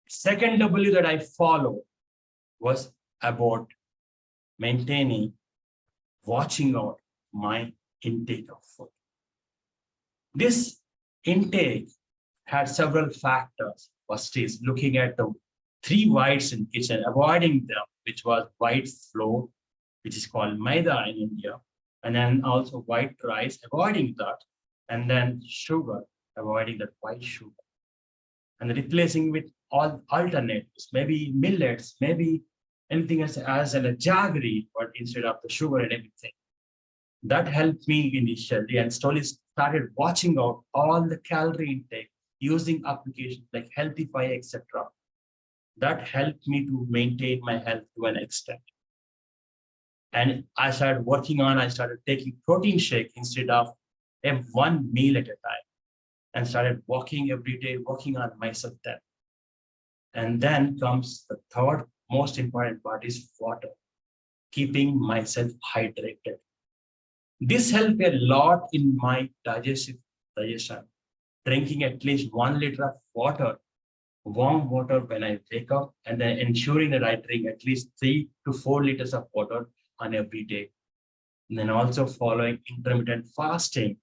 Second W that I followed was about maintaining, watching out my intake of food. This intake had several factors. First is looking at the 3 whites in kitchen, avoiding them, which was white flour, which is called maida in India, and then also white rice, avoiding that, and then sugar, avoiding that white sugar, and replacing with all alternatives, maybe millets, maybe anything else as a jaggery, but instead of the sugar and everything. That helped me initially, and slowly started watching out all the calorie intake using applications like Healthify, etc. That helped me to maintain my health to an extent. And I started working on, I started taking protein shake instead of one meal at a time, and started walking every day, working on myself then. And then comes the third most important part is water, keeping myself hydrated. This helped a lot in my digestion, drinking at least 1 liter of water, warm water when I wake up, and then ensuring that I drink at least 3 to 4 liters of water on every day. And then also following intermittent fasting,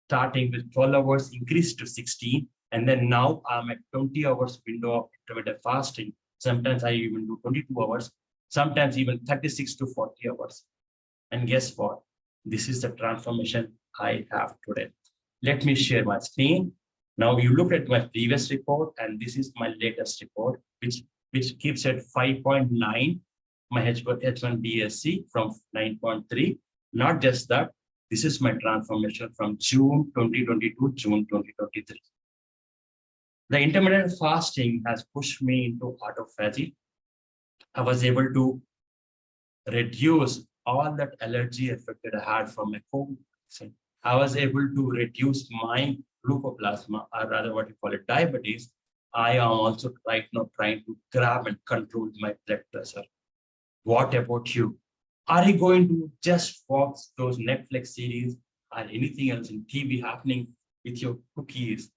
starting with 12 hours, increased to 16. And then now I'm at 20 hours window of intermittent fasting. Sometimes I even do 22 hours, sometimes even 36 to 40 hours. And guess what? This is the transformation I have today. Let me share my screen. Now you look at my previous report, and this is my latest report, which keeps at 5.9, my H1BSC from 9.3. Not just that, this is my transformation from June 2022 to June 2023. The intermittent fasting has pushed me into autophagy. I was able to reduce all that allergy effect that I had from my COVID vaccine. I was able to reduce my glucoplasma, or rather what you call it, diabetes, I am also right now trying to grab and control my blood pressure. What about you? Are you going to just watch those Netflix series or anything else in TV happening with your cookies,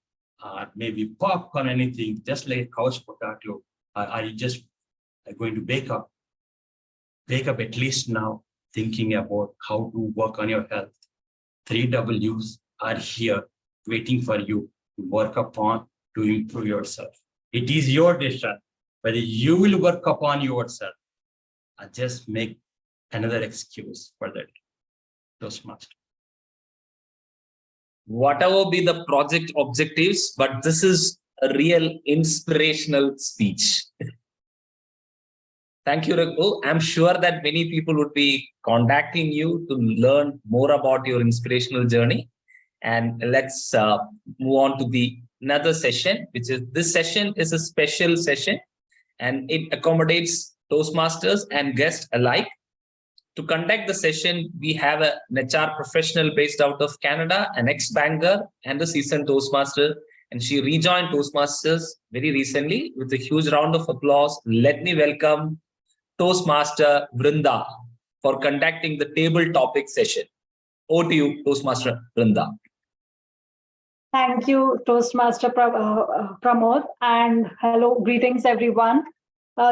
or maybe popcorn, anything, just like couch potato? Or are you just going to wake up at least now thinking about how to work on your health? 3Ws are here waiting for you to work upon to improve yourself. It is your decision whether you will work upon yourself or just make another excuse for that Toastmaster. Whatever be the project objectives, but this is a real inspirational speech. Thank you, Raghu. I'm sure that many people would be contacting you to learn more about your inspirational journey. And let's move on to the another session, which is this session is a special session, and it accommodates Toastmasters and guests alike. To conduct the session, we have an HR professional based out of Canada, an ex-banker, and a seasoned Toastmaster. And she rejoined Toastmasters very recently. With a huge round of applause, let me welcome Toastmaster Vrinda for conducting the table topic session. Over to you, Toastmaster Vrinda. Thank you, Toastmaster Pramod, and hello, greetings everyone.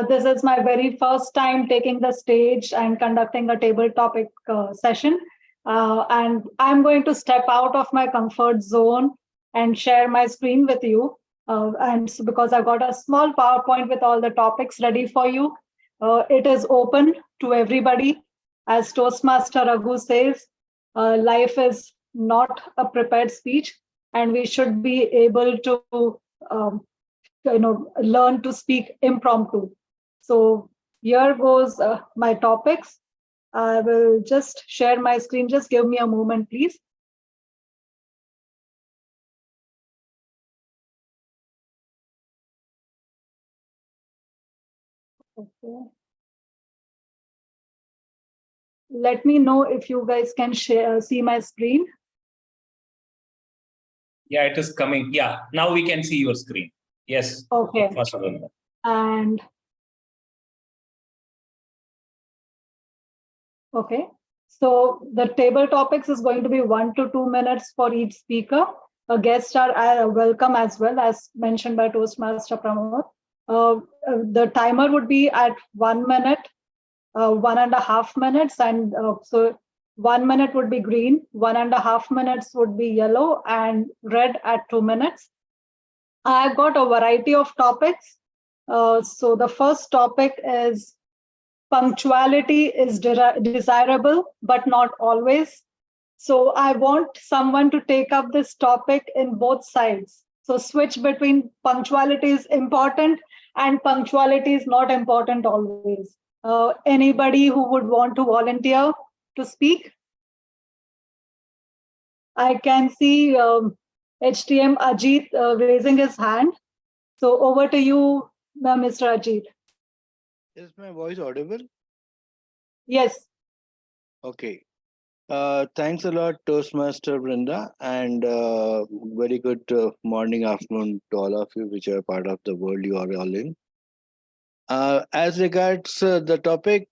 This is my very first time taking the stage and conducting a table topic session. And I'm going to step out of my comfort zone and share my screen with you. And so because I've got a small PowerPoint with all the topics ready for you. It is open to everybody. As Toastmaster Raghu says, life is not a prepared speech, and we should be able to learn to speak impromptu. So here goes my topics. I will just share my screen. Just give me a moment, please. Okay. Let me know if you guys can see my screen. Yeah, it is coming. Yeah, now we can see your screen. Yes. Okay. And okay. So the table topics is going to be 1 to 2 minutes for each speaker. Guests are welcome as well, as mentioned by Toastmaster Pramod. The timer would be at 1 minute, 1.5 minutes, and so 1 minute would be green, 1.5 minutes would be yellow, and red at 2 minutes. I've got a variety of topics. So the first topic is punctuality is desirable, but not always. So I want someone to take up this topic in both sides. So switch between punctuality is important and punctuality is not important always. Anybody who would want to volunteer to speak? I can see HTM Ajit raising his hand. So over to you, Mr. Ajit. Is my voice audible? Yes. Okay. Thanks a lot, Toastmaster Brinda, and very good morning, afternoon to all of you, which are part of the world you are all in. As regards the topic,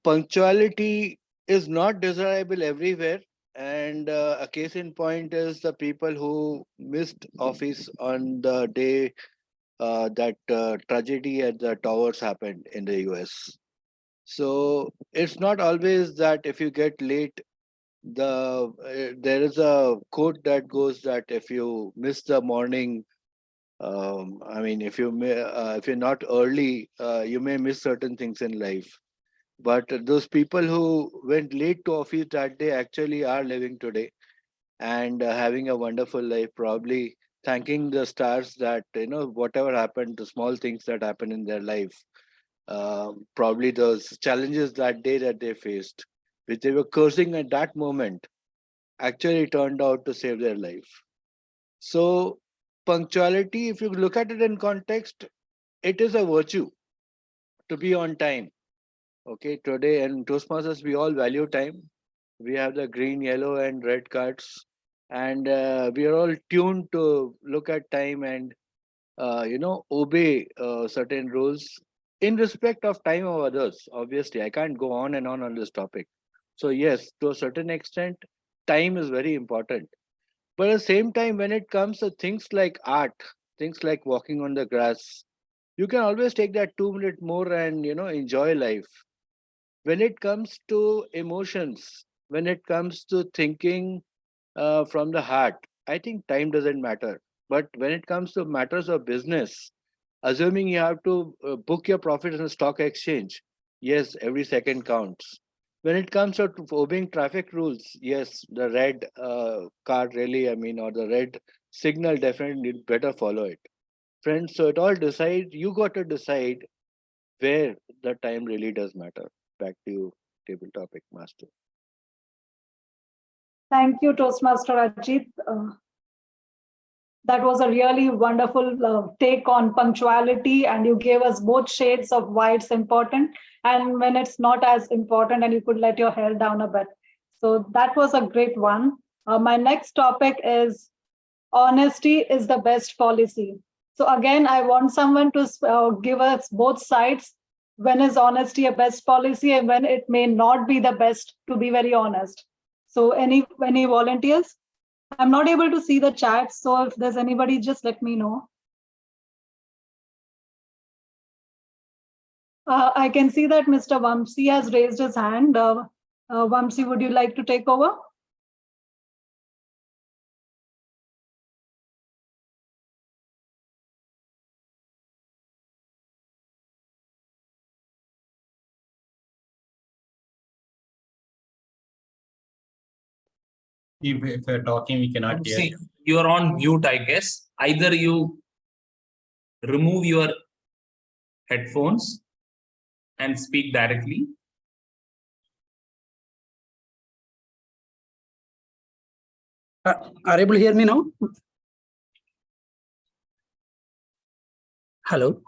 punctuality is not desirable everywhere, and a case in point is the people who missed office on the day that tragedy at the towers happened in the US. So it's not always that if you get late, there is a quote that goes that if you miss the morning, if you're not early, you may miss certain things in life. But those people who went late to office that day actually are living today and having a wonderful life, probably thanking the stars that whatever happened, the small things that happened in their life, probably those challenges that day that they faced, which they were cursing at that moment, actually turned out to save their life. So punctuality, if you look at it in context, it is a virtue to be on time. Okay, today in Toastmasters, we all value time. We have the green, yellow, and red cards. and we are all tuned to look at time and obey certain rules in respect of time of others. Obviously, I can't go on and on this topic. So yes, to a certain extent, time is very important. But at the same time, when it comes to things like art, things like walking on the grass, you can always take that 2 minute more and enjoy life. When it comes to emotions, when it comes to thinking from the heart, I think time doesn't matter. But when it comes to matters of business, assuming you have to book your profits on the stock exchange, yes, every second counts. When it comes to obeying traffic rules, yes, the red card really, or the red signal, definitely better follow it. Friends, so it all decide, you got to decide where the time really does matter. Back to you, table topic master. Thank you, Toastmaster Ajit. That was a really wonderful take on punctuality, and you gave us both shades of why it's important and when it's not as important, and you could let your hair down a bit. So that was a great one. My next topic is honesty is the best policy. So again, I want someone to give us both sides. When is honesty a best policy, and when it may not be the best, to be very honest. So any volunteers? I'm not able to see the chat, so if there's anybody, just let me know. I can see that Mr. Vamsi has raised his hand. Vamsi, would you like to take over? If you're talking, we cannot hear See, you. you're on mute, I guess. Either you remove your headphones and speak directly. Are able to hear me now? Hello.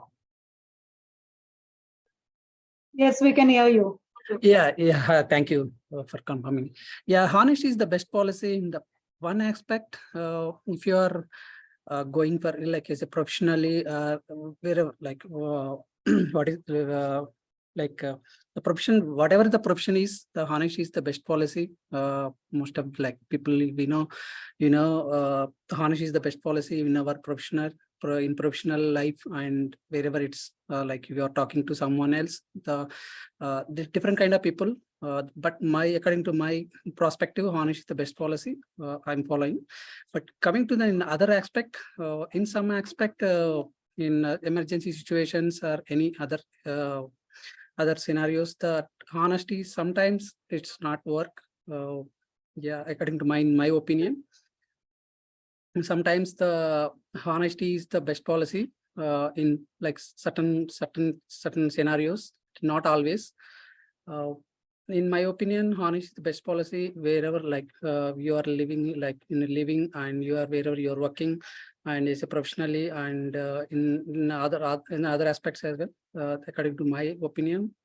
Yes, we can hear you. Yeah. Thank you for confirming. Yeah, honesty is the best policy in the one aspect. If you are going for like as a professionally, wherever like what is the profession, whatever the profession is, the honesty is the best policy. Most of like people we know, the honesty is the best policy in our in professional life, and wherever it's like you are talking to someone else, the different kind of people. But according to my perspective, honesty is the best policy I'm following. But coming to the other aspect, in some aspect, in emergency situations or any other scenarios, the honesty sometimes it's not work. According to my opinion, sometimes the honesty is the best policy in like certain scenarios, not always. In my opinion, honesty is the best policy wherever like you are living, like in a living, and you are wherever you are working, and as a professionally, and in other aspects as well. According to my opinion,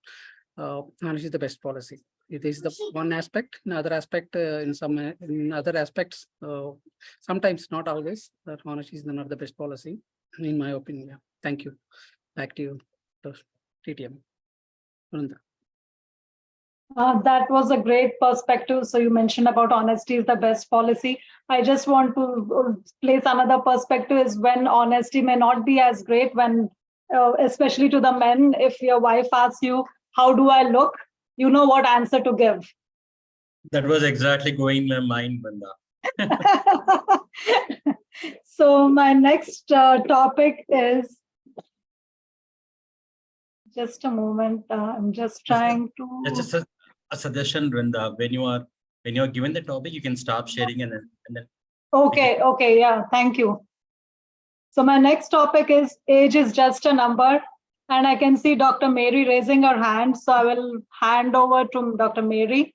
honesty is the best policy. It is the one aspect. In other aspect, in other aspects, sometimes not always. That honesty is not the best policy, in my opinion. Yeah. Thank you. Back to you, TTM. That was a great perspective. So you mentioned about honesty is the best policy. I just want to place another perspective is when honesty may not be as great when, especially to the men, if your wife asks you, how do I look? You know what answer to give. That was exactly going in my mind, Banda. So my next topic is, just a moment. I'm just trying to. It's just a suggestion, Brinda. When you are given the topic, you can stop sharing and then. Okay. Yeah. Thank you. So my next topic is age is just a number, and I can see Dr. Mary raising her hand. So I will hand over to Dr. Mary.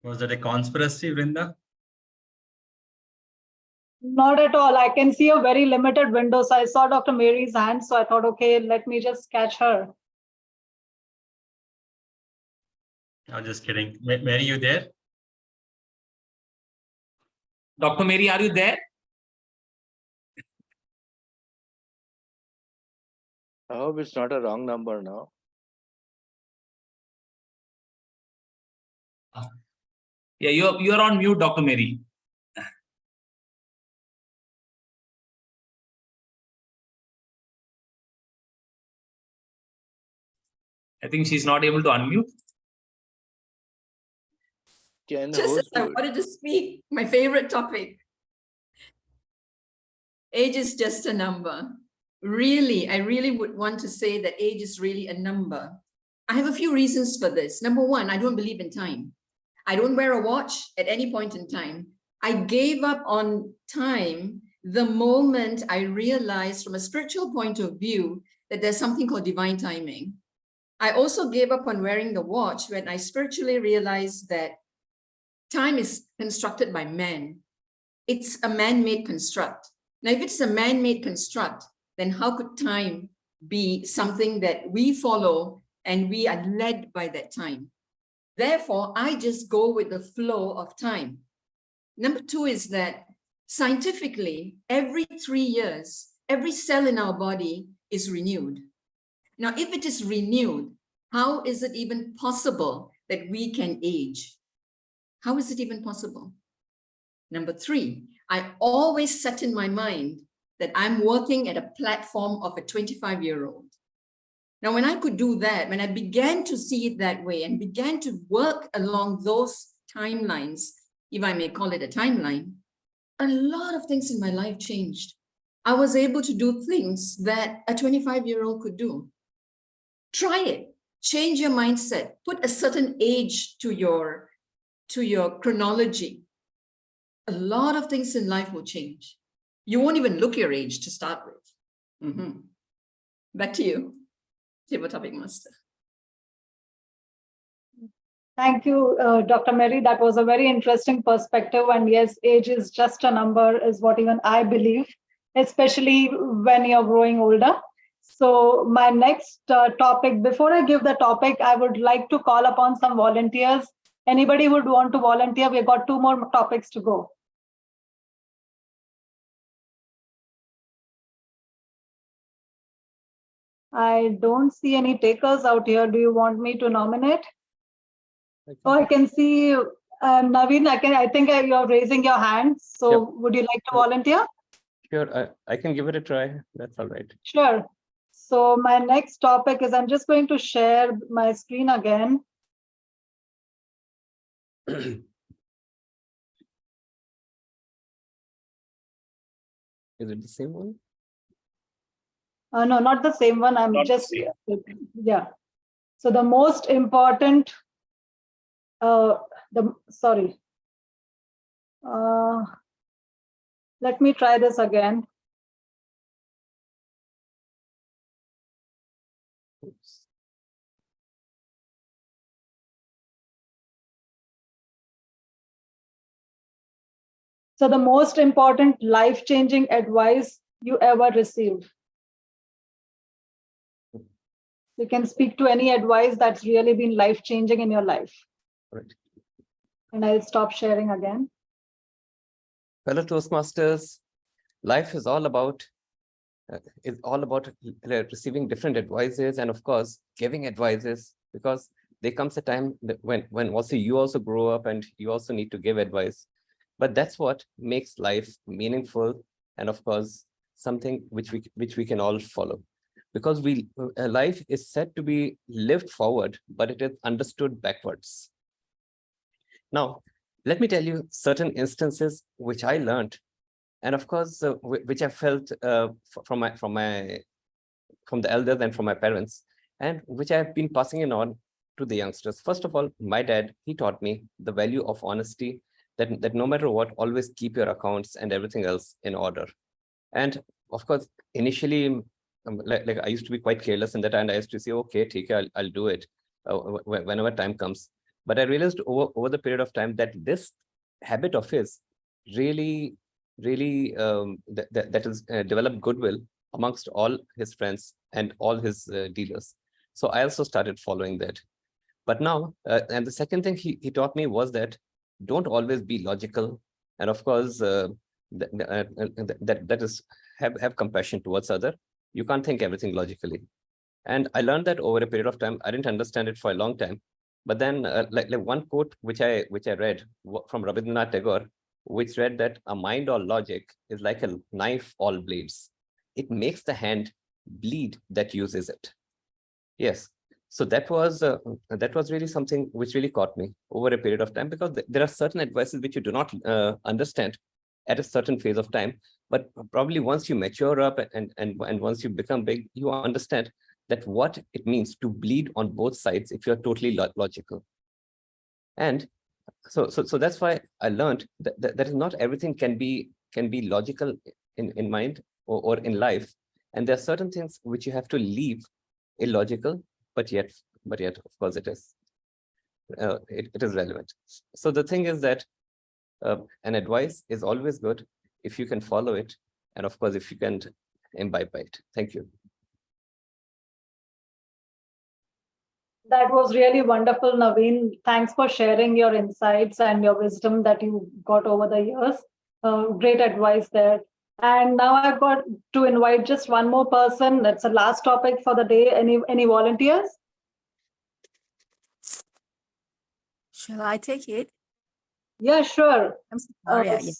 Was that a conspiracy, Brinda? Not at all. I can see a very limited window. So I saw Dr. Mary's hand. So I thought, okay, let me just catch her. I'm just kidding. Mary, you there? Dr. Mary, are you there? I hope it's not a wrong number now. Yeah, you're on mute, Dr. Mary. I think she's not able to unmute. Can Just host as I do it? wanted to speak, my favorite topic. Age is just a number. Really, I really would want to say that age is really a number. I have a few reasons for this. Number one, I don't believe in time. I don't wear a watch at any point in time. I gave up on time the moment I realized from a spiritual point of view that there's something called divine timing. I also gave up on wearing the watch when I spiritually realized that time is constructed by man. It's a man-made construct. Now, if it's a man-made construct, then how could time be something that we follow and we are led by that time? Therefore, I just go with the flow of time. Number two is that scientifically, every 3 years, every cell in our body is renewed. Now, if it is renewed, how is it even possible that we can age? How is it even possible? Number three, I always set in my mind that I'm working at a platform of a 25-year-old. Now, when I could do that, when I began to see it that way and began to work along those timelines, if I may call it a timeline, a lot of things in my life changed. I was able to do things that a 25-year-old could do. Try it. Change your mindset. Put a certain age to your chronology. A lot of things in life will change. You won't even look your age to start with. Back to you, Table Topic Master. Thank you, Dr. Mary. That was a very interesting perspective. And yes, age is just a number, is what even I believe, especially when you're growing older. So my next topic, before I give the topic, I would like to call upon some volunteers. Anybody would want to volunteer? We've got 2 more topics to go. I don't see any takers out here. Do you want me to nominate? Oh, I can see Naveen. I think you're raising your hand. So Yep. would you like to volunteer? Sure, I can give it a try. That's all right. Sure. So my next topic is, I'm just going to share my screen again. Is it the same one? No, not the same one. I'm Not the just, same. yeah. So the most important, sorry. Let me try this again. Oops. So the most important life-changing advice you ever received. You can speak to any advice that's really been life-changing in your life. Right. And I'll stop sharing again. Fellow Toastmasters, life is all about receiving different advices and of course giving advices, because there comes a time that when also you also grow up and you also need to give advice. But that's what makes life meaningful, and of course something which we can all follow, because life is said to be lived forward, but it is understood backwards. Now, let me tell you certain instances which I learned, and of course which I felt from the elders and from my parents, and which I have been passing it on to the youngsters. First of all, my dad, he taught me the value of honesty, that no matter what, always keep your accounts and everything else in order. And of course, initially, like I used to be quite careless in that, and I used to say, okay, take it, I'll do it whenever time comes. But I realized over the period of time that this habit of his really really that has developed goodwill amongst all his friends and all his dealers. So I also started following that. But now, and the second thing he taught me was that don't always be logical. And of course, that is have compassion towards other. You can't think everything logically. And I learned that over a period of time. I didn't understand it for a long time. But then like one quote which I read from Rabindranath Tagore, which read that a mind all logic is like a knife all blades. It makes the hand bleed that uses it. Yes. So that was really something which really caught me over a period of time, because there are certain advices which you do not understand at a certain phase of time, but probably once you mature up and once you become big, you understand that what it means to bleed on both sides if you're totally logical. And so that's why I learned that not everything can be logical in mind or in life, and there are certain things which you have to leave illogical, but yet of course it is relevant. So the thing is that an advice is always good if you can follow it, and of course if you can imbibe by it. Thank you. That was really wonderful, Naveen. Thanks for sharing your insights and your wisdom that you got over the years. Great advice there. And now I've got to invite just one more person. That's the last topic for the day. Any volunteers? Shall I take it? Yeah, sure. I'm sorry.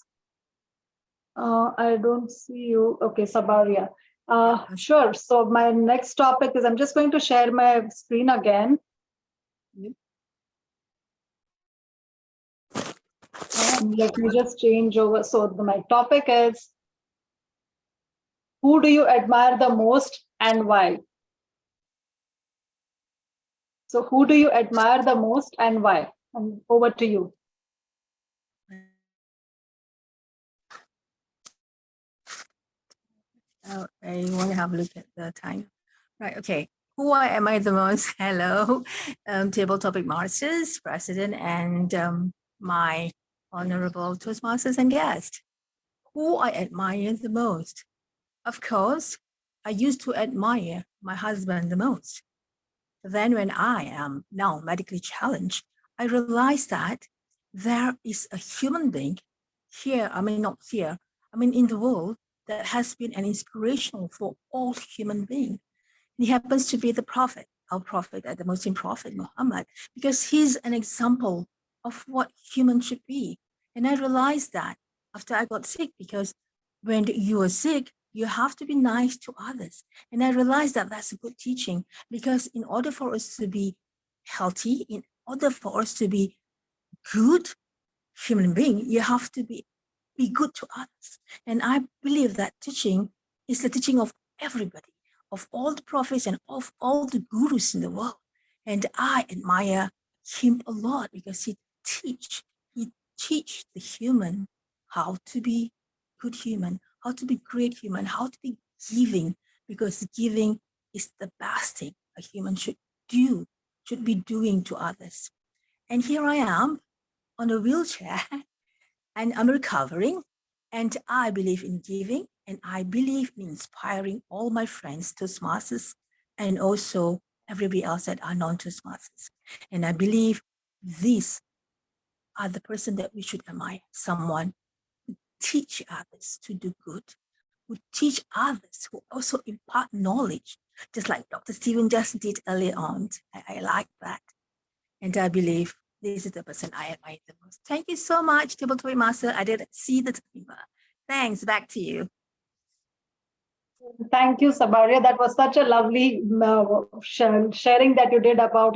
I don't see you. Okay, Sabaria. Sure. So my next topic is, I'm just going to share my screen again. Yep. Let me just change over. So my topic is, who do you admire the most and why? So who do you admire the most and why? And over to you. Oh, I want to have a look at the time. Right, okay. Who I admire the most? Hello, Table Topic Masters, President, and my honorable Toastmasters and guest. Who I admire the most? Of course, I used to admire my husband the most. Then when I am now medically challenged, I realized that there is a human being here, not here, in the world, that has been an inspiration for all human beings. He happens to be the prophet, our prophet, the Muslim prophet, Muhammad, because he's an example of what humans should be. And I realized that after I got sick, because when you are sick, you have to be nice to others. And I realized that that's a good teaching, because in order for us to be healthy, in order for us to be good human being, you have to be good to others. And I believe that teaching is the teaching of everybody, of all the prophets and of all the gurus in the world. And I admire him a lot because he teach the human how to be good human, how to be great human, how to be giving, because giving is the best thing a human should be doing to others. And here I am on a wheelchair and I'm recovering, and I believe in giving, and I believe in inspiring all my friends, Toastmasters, and also everybody else that are non-Toastmasters. And I believe these are the person that we should admire, someone who teach others to do good, who teach others, who also impart knowledge, just like Dr. Stephen just did earlier on. I like that. And I believe this is the person I admire the most. Thank you so much, Table Topic Master. I didn't see the timer. Thanks, back to you. Thank you, Sabaria. That was such a lovely sharing that you did about,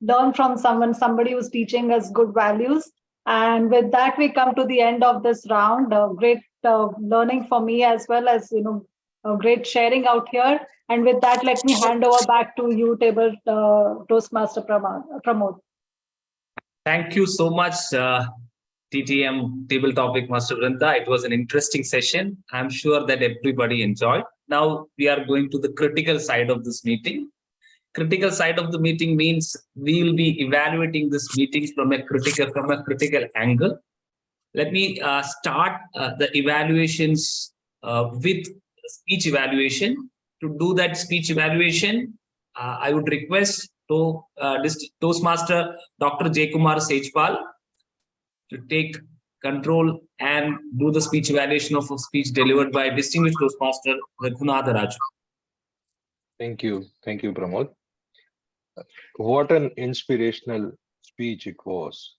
learn from somebody who's teaching us good values. And with that, we come to the end of this round. Great learning for me, as well as, great sharing out here. And with that, let me hand over back to you, Table Toastmaster Pramod. Thank you so much, TTM, Table Topic Master Vrinda. It was an interesting session. I'm sure that everybody enjoyed. Now we are going to the critical side of this meeting. Critical side of the meeting means we will be evaluating this meeting from a critical angle. Let me start the evaluations with speech evaluation. To do that speech evaluation, I would request to Toastmaster Dr. J. Kumar Sejpal to take control and do the speech evaluation of a speech delivered by distinguished Toastmaster Raghunatha Raju. Thank you, Pramod. What an inspirational speech it was.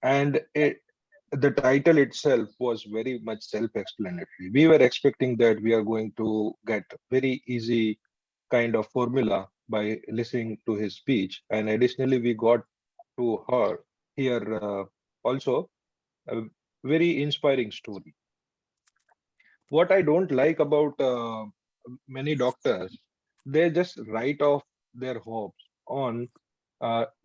And the title itself was very much self-explanatory. We were expecting that we are going to get very easy kind of formula by listening to his speech. And additionally, we got to hear also a very inspiring story. What I don't like about many doctors, they just write off their hopes on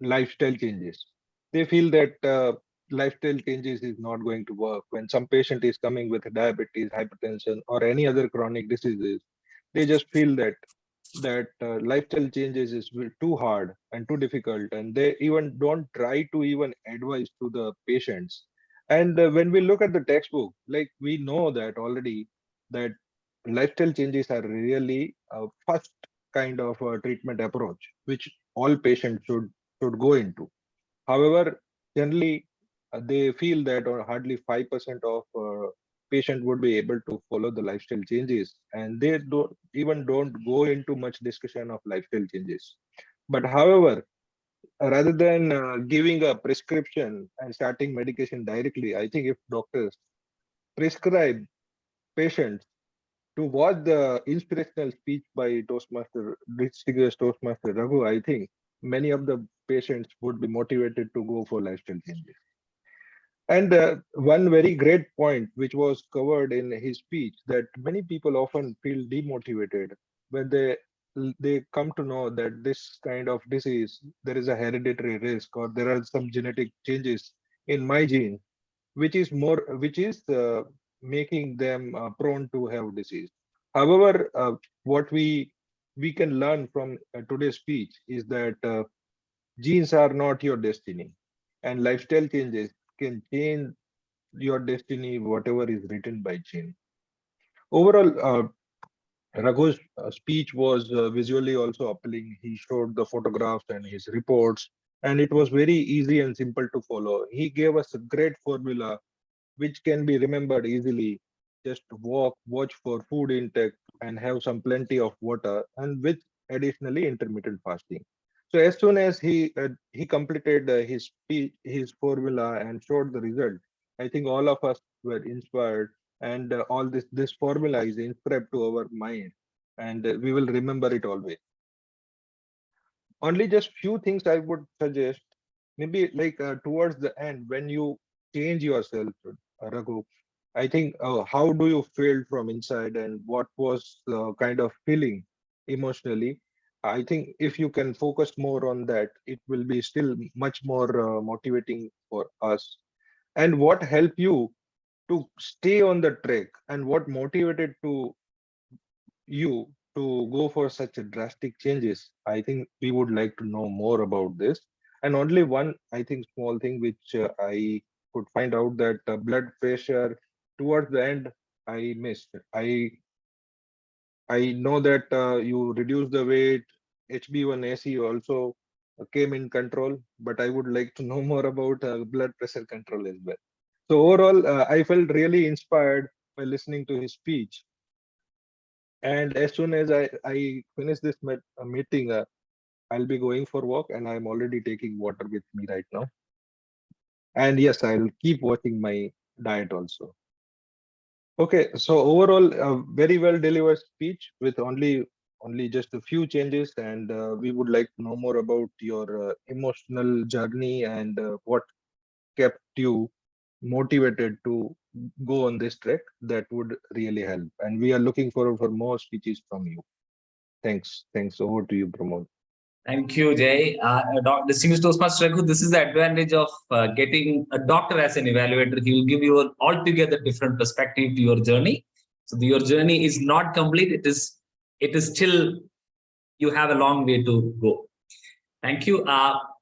lifestyle changes. They feel that lifestyle changes is not going to work. When some patient is coming with diabetes, hypertension, or any other chronic diseases, they just feel that lifestyle changes is too hard and too difficult, and they even don't try to even advise to the patients. And when we look at the textbook, like we know that already that lifestyle changes are really a first kind of treatment approach which all patients should go into. However, generally they feel that hardly 5% of patient would be able to follow the lifestyle changes, and they don't go into much discussion of lifestyle changes. But however, rather than giving a prescription and starting medication directly, I think if doctors prescribe patients to watch the inspirational speech by distinguished Toastmaster Raghu, I think many of the patients would be motivated to go for lifestyle changes. And one very great point which was covered in his speech, that many people often feel demotivated when they come to know that this kind of disease, there is a hereditary risk or there are some genetic changes in my gene, which is making them prone to have disease. However, what we can learn from today's speech is that genes are not your destiny, and lifestyle changes can change your destiny, whatever is written by gene. Overall, Raghu's speech was visually also appealing. He showed the photographs and his reports, and it was very easy and simple to follow. He gave us a great formula which can be remembered easily. Just walk, watch for food intake, and have some plenty of water, and with additionally intermittent fasting. So as soon as he completed his formula and showed the result, I think all of us were inspired, and all this formula is inscribed to our mind, and we will remember it always. Only just few things I would suggest, maybe like towards the end when you change yourself, Raghu, I think how do you feel from inside and what was the kind of feeling emotionally? I think if you can focus more on that, it will be still much more motivating for us. And what helped you to stay on the track, and what motivated you to go for such a drastic changes? I think we would like to know more about this. And only one, I think, small thing which I could find out, that blood pressure towards the end I missed. I know that you reduced the weight, HB1AC also came in control, but I would like to know more about blood pressure control as well. So overall, I felt really inspired by listening to his speech. And as soon as I finish this meeting, I'll be going for walk, and I'm already taking water with me right now. And yes, I'll keep watching my diet also. Okay, so overall, a very well delivered speech with only just a few changes, and we would like to know more about your emotional journey and what kept you motivated to go on this track. That would really help, and we are looking forward for more speeches from you. Thanks. Over to you, Pramod. Thank you, Jay. Distinguished Toastmaster Raghu, this is the advantage of getting a doctor as an evaluator. He will give you an altogether different perspective to your journey. So your journey is not complete. It is still, you have a long way to go. Thank you.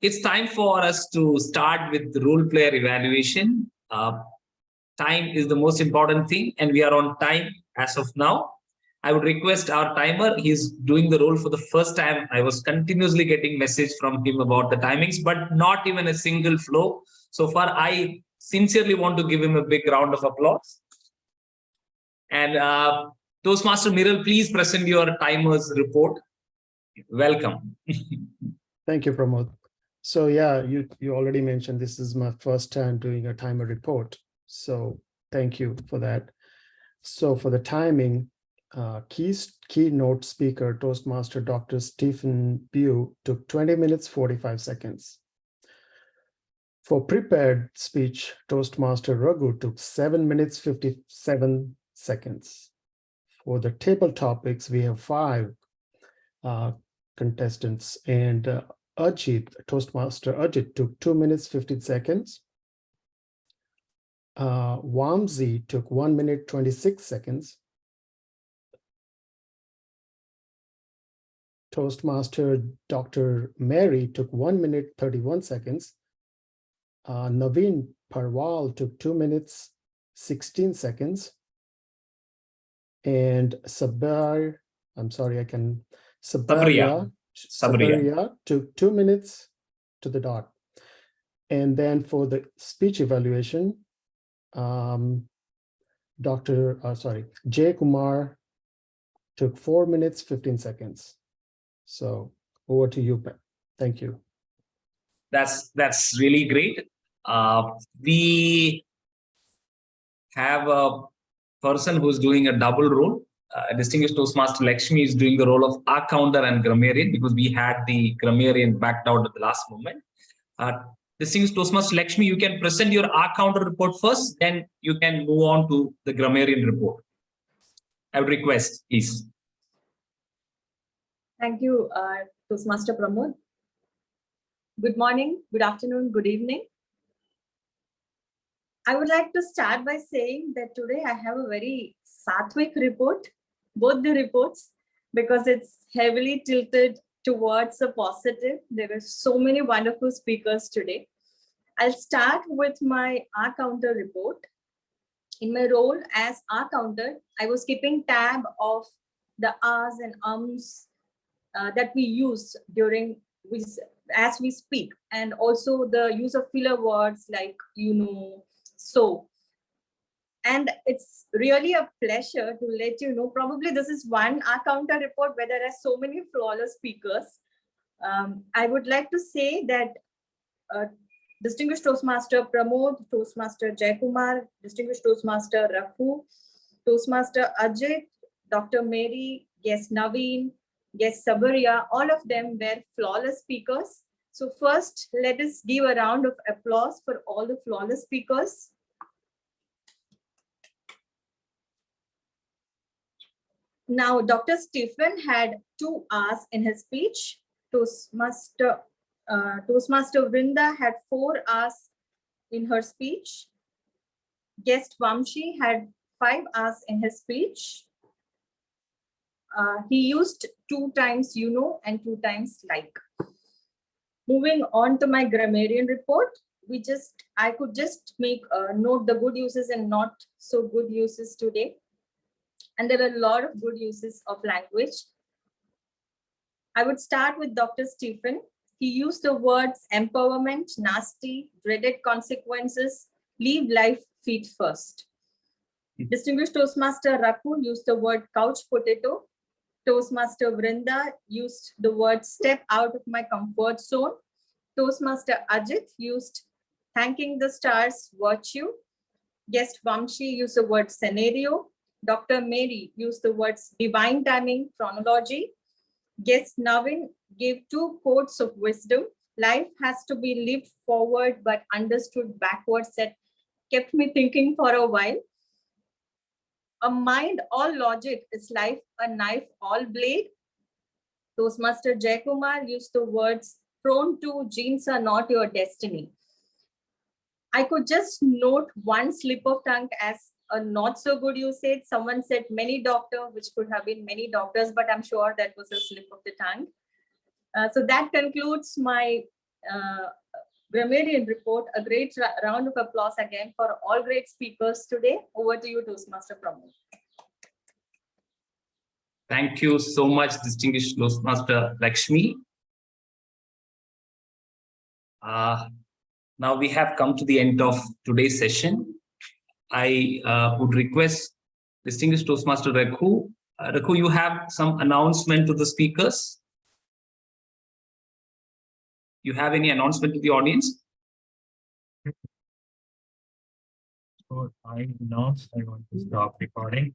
It's time for us to start with the role player evaluation. time is the most important thing, and we are on time as of now. I would request our timer. He's doing the role for the first time. I was continuously getting message from him about the timings, but not even a single flow. So far, I sincerely want to give him a big round of applause. And Toastmaster Miral, please present your timer's report. Welcome. Thank you, Pramod. So yeah, you already mentioned this is my first time doing a timer report. So thank you for that. So for the timing, keynote speaker, Toastmaster Dr. Stephen Bew took 20 minutes, 45 seconds. For prepared speech, Toastmaster Raghu took 7 minutes, 57 seconds. For the table topics, we have 5 contestants, and Toastmaster Ajit took 2 minutes, 15 seconds. Wamsi took 1 minute, 26 seconds. Toastmaster Dr. Mary took 1 minute, 31 seconds. Naveen Parwal took 2 minutes, 16 seconds. And Sabaria took 2 minutes to the dot. And then for the speech evaluation, Jay Kumar took 4 minutes, 15 seconds. So over to you, Ben. Thank you. That's really great. We have a person who's doing a double role. Distinguished Toastmaster Lakshmi is doing the role of R-counter and grammarian, because we had the grammarian backed out at the last moment. Distinguished Toastmaster Lakshmi, you can present your R-counter report first, then you can move on to the grammarian report. I would request, please. Thank you, Toastmaster Pramod. Good morning, good afternoon, good evening. I would like to start by saying that today I have a very Sattvic report, both the reports, because it's heavily tilted towards a positive. There are so many wonderful speakers today. I'll start with my R-counter report. In my role as R-counter, I was keeping tab of the R's and ums that we use as we speak, and also the use of filler words like so. And it's really a pleasure to let you know, probably this is one R-counter report where there are so many flawless speakers. I would like to say that Distinguished Toastmaster Pramod, Toastmaster Jaikumar, Distinguished Toastmaster Raghu, Toastmaster Ajit, Dr. Mary, guest Naveen, guest Sabaria, all of them were flawless speakers. So first, let us give a round of applause for all the flawless speakers. Now, Dr. Stephen had 2 R's in his speech. Toastmaster Vrinda had 4 R's in her speech. Guest Vamshi had 5 R's in his speech. He used 2 times and 2 times like. Moving on to my grammarian report, I could just make note the good uses and not so good uses today. And there are a lot of good uses of language. I would start with Dr. Stephen. He used the words empowerment, nasty, dreaded consequences, leave life feet first. Distinguished Toastmaster Raghu used the word couch potato. Toastmaster Vrinda used the word step out of my comfort zone. Toastmaster Ajit used thanking the stars, virtue. Guest Vamshi used the word scenario. Dr. Mary used the words divine timing, chronology. Guest Naveen gave 2 quotes of wisdom. Life has to be lived forward but understood backwards. That kept me thinking for a while. A mind all logic is life a knife all blade. Toastmaster Jaikumar used the words prone to genes are not your destiny. I could just note one slip of tongue as a not so good usage. Someone said many doctor, which could have been many doctors, but I'm sure that was a slip of the tongue. So that concludes my grammarian report. A great round of applause again for all great speakers today. Over to you, Toastmaster Pramod. Thank you so much, distinguished Toastmaster Lakshmi. Now we have come to the end of today's session. I would request distinguished Toastmaster Raghu. Raghu, you have some announcement to the speakers? You have any announcement to the audience? So I announced I want to stop recording.